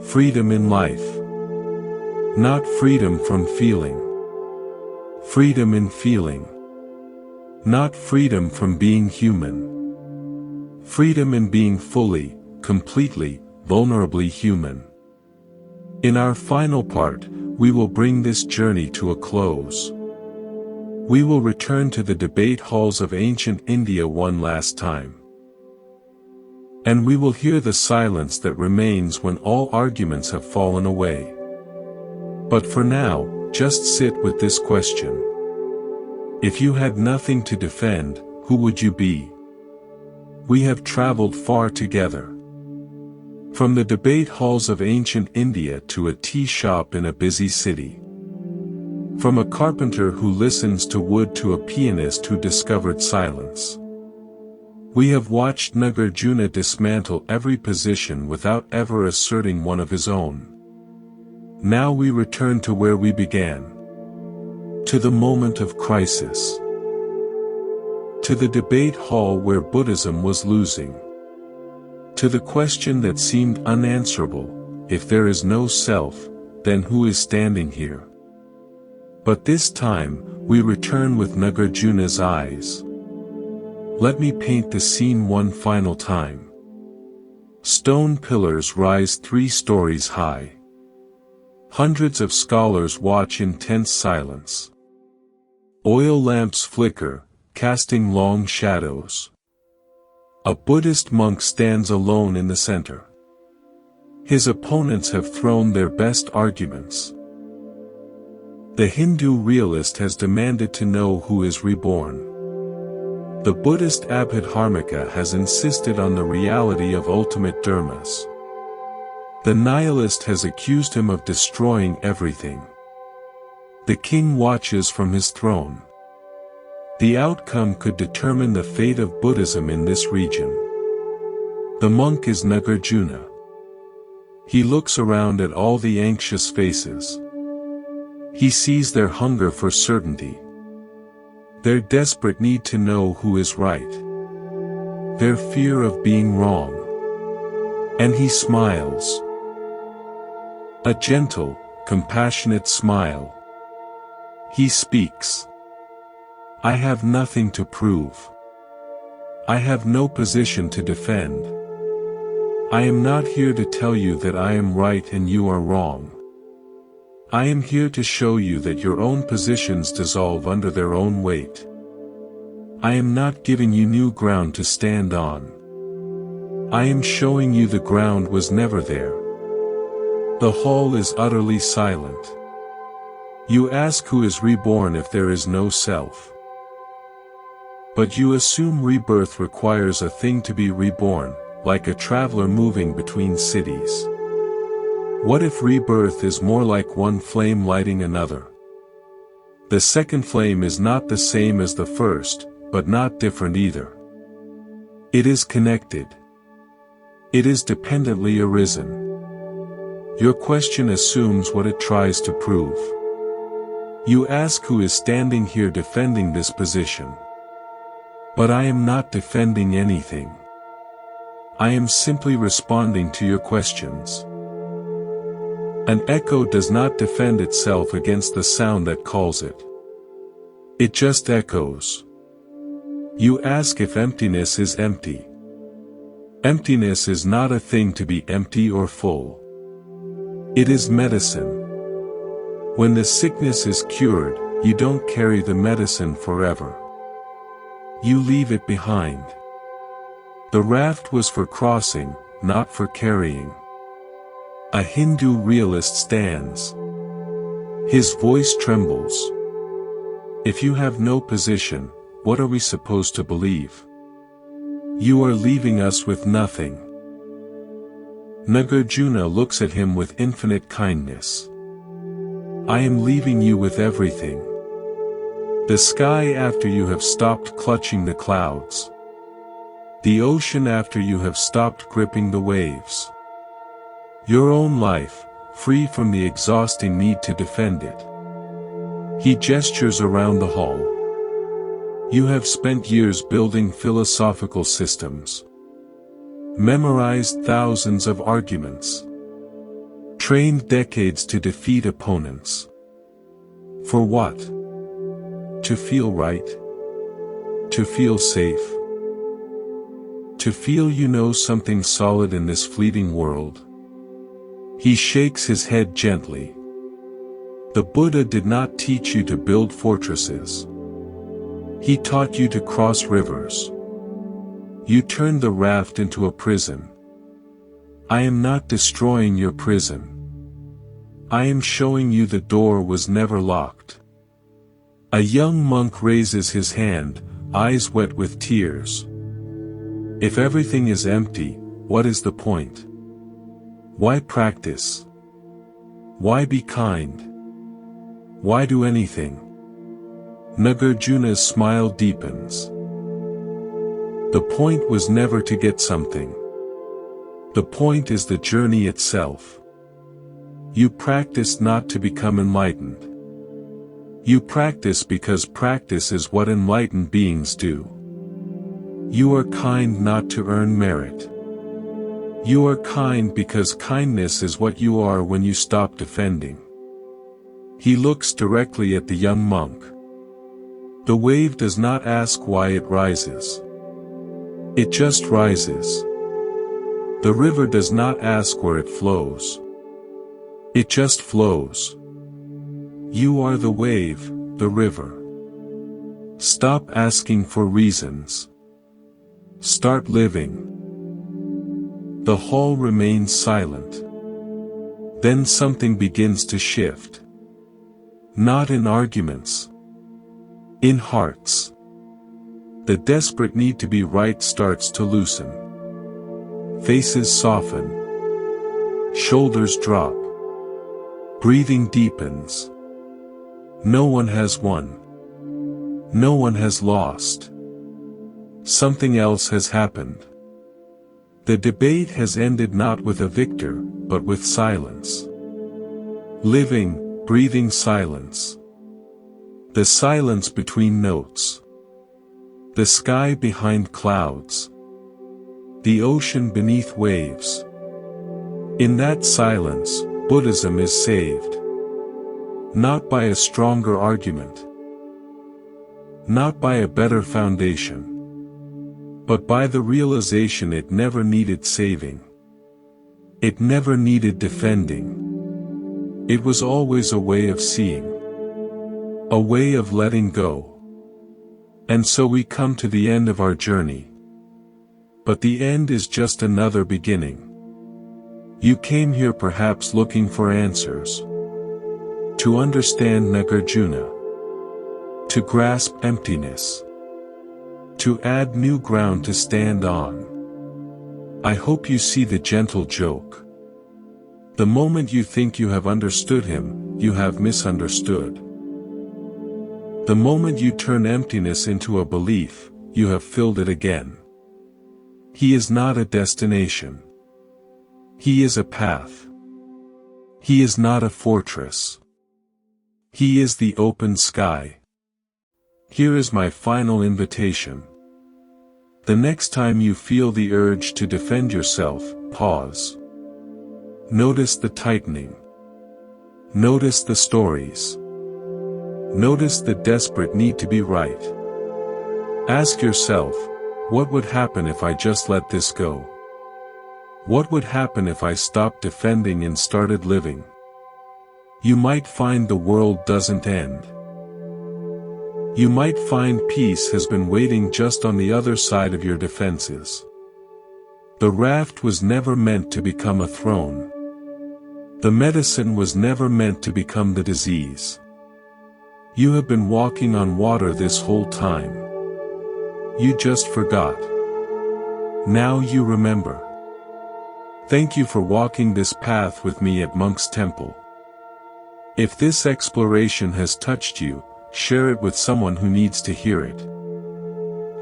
Speaker 1: Freedom in life. Not freedom from feeling. Freedom in feeling. Not freedom from being human. Freedom in being fully, completely, vulnerably human. In our final part, we will bring this journey to a close. We will return to the debate halls of ancient India one last time. And we will hear the silence that remains when all arguments have fallen away. But for now, just sit with this question. If you had nothing to defend, who would you be? We have traveled far together. From the debate halls of ancient India to a tea shop in a busy city. From a carpenter who listens to wood to a pianist who discovered silence. We have watched Nagarjuna dismantle every position without ever asserting one of his own. Now we return to where we began. To the moment of crisis. To the debate hall where Buddhism was losing. To the question that seemed unanswerable, if there is no self, then who is standing here? But this time, we return with Nagarjuna's eyes. Let me paint the scene one final time. Stone pillars rise 3 stories high. Hundreds of scholars watch in tense silence. Oil lamps flicker, casting long shadows. A Buddhist monk stands alone in the center. His opponents have thrown their best arguments. The Hindu realist has demanded to know who is reborn. The Buddhist Abhidharmika has insisted on the reality of ultimate dharmas. The nihilist has accused him of destroying everything. The king watches from his throne. The outcome could determine the fate of Buddhism in this region. The monk is Nagarjuna. He looks around at all the anxious faces. He sees their hunger for certainty. Their desperate need to know who is right. Their fear of being wrong. And he smiles. A gentle, compassionate smile. He speaks. I have nothing to prove. I have no position to defend. I am not here to tell you that I am right and you are wrong. I am here to show you that your own positions dissolve under their own weight. I am not giving you new ground to stand on. I am showing you the ground was never there. The hall is utterly silent. You ask who is reborn if there is no self. But you assume rebirth requires a thing to be reborn, like a traveler moving between cities. What if rebirth is more like one flame lighting another? The second flame is not the same as the first, but not different either. It is connected. It is dependently arisen. Your question assumes what it tries to prove. You ask who is standing here defending this position. But I am not defending anything. I am simply responding to your questions. An echo does not defend itself against the sound that calls it. It just echoes. You ask if emptiness is empty. Emptiness is not a thing to be empty or full. It is medicine. When the sickness is cured, you don't carry the medicine forever. You leave it behind. The raft was for crossing, not for carrying. A Hindu realist stands. His voice trembles. If you have no position, what are we supposed to believe? You are leaving us with nothing. Nagarjuna looks at him with infinite kindness. I am leaving you with everything. The sky after you have stopped clutching the clouds. The ocean after you have stopped gripping the waves. Your own life, free from the exhausting need to defend it. He gestures around the hall. You have spent years building philosophical systems. Memorized thousands of arguments. Trained decades to defeat opponents. For what? To feel right? To feel safe? To feel you know something solid in this fleeting world? He shakes his head gently. The Buddha did not teach you to build fortresses. He taught you to cross rivers. You turned the raft into a prison. I am not destroying your prison. I am showing you the door was never locked. A young monk raises his hand, eyes wet with tears. If everything is empty, what is the point? Why practice? Why be kind? Why do anything? Nagarjuna's smile deepens. The point was never to get something. The point is the journey itself. You practice not to become enlightened. You practice because practice is what enlightened beings do. You are kind not to earn merit. You are kind because kindness is what you are when you stop defending. He looks directly at the young monk. The wave does not ask why it rises. It just rises. The river does not ask where it flows. It just flows. You are the wave, the river. Stop asking for reasons. Start living. The hall remains silent. Then something begins to shift. Not in arguments. In hearts. The desperate need to be right starts to loosen. Faces soften. Shoulders drop. Breathing deepens. No one has won. No one has lost. Something else has happened. The debate has ended not with a victor, but with silence. Living, breathing silence. The silence between notes. The sky behind clouds. The ocean beneath waves. In that silence, Buddhism is saved. Not by a stronger argument. Not by a better foundation. But by the realization it never needed saving. It never needed defending. It was always a way of seeing. A way of letting go. And so we come to the end of our journey. But the end is just another beginning. You came here perhaps looking for answers. To understand Nagarjuna. To grasp emptiness. To add new ground to stand on. I hope you see the gentle joke. The moment you think you have understood him, you have misunderstood. The moment you turn emptiness into a belief, you have filled it again. He is not a destination. He is a path. He is not a fortress. He is the open sky. Here is my final invitation. The next time you feel the urge to defend yourself, pause. Notice the tightening. Notice the stories. Notice the desperate need to be right. Ask yourself, what would happen if I just let this go? What would happen if I stopped defending and started living? You might find the world doesn't end. You might find peace has been waiting just on the other side of your defenses. The raft was never meant to become a throne. The medicine was never meant to become the disease. You have been walking on water this whole time. You just forgot. Now you remember. Thank you for walking this path with me at Monk's Temple. If this exploration has touched you, share it with someone who needs to hear it.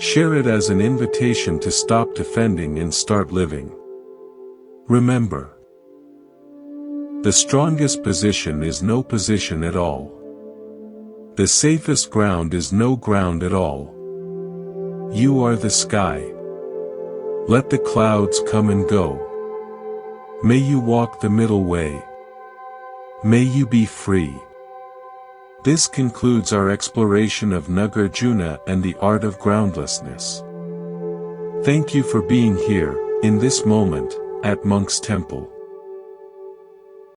Speaker 1: Share it as an invitation to stop defending and start living. Remember, the strongest position is no position at all. The safest ground is no ground at all. You are the sky. Let the clouds come and go. May you walk the middle way. May you be free. This concludes our exploration of Nagarjuna and the art of groundlessness. Thank you for being here, in this moment, at Monk's Temple.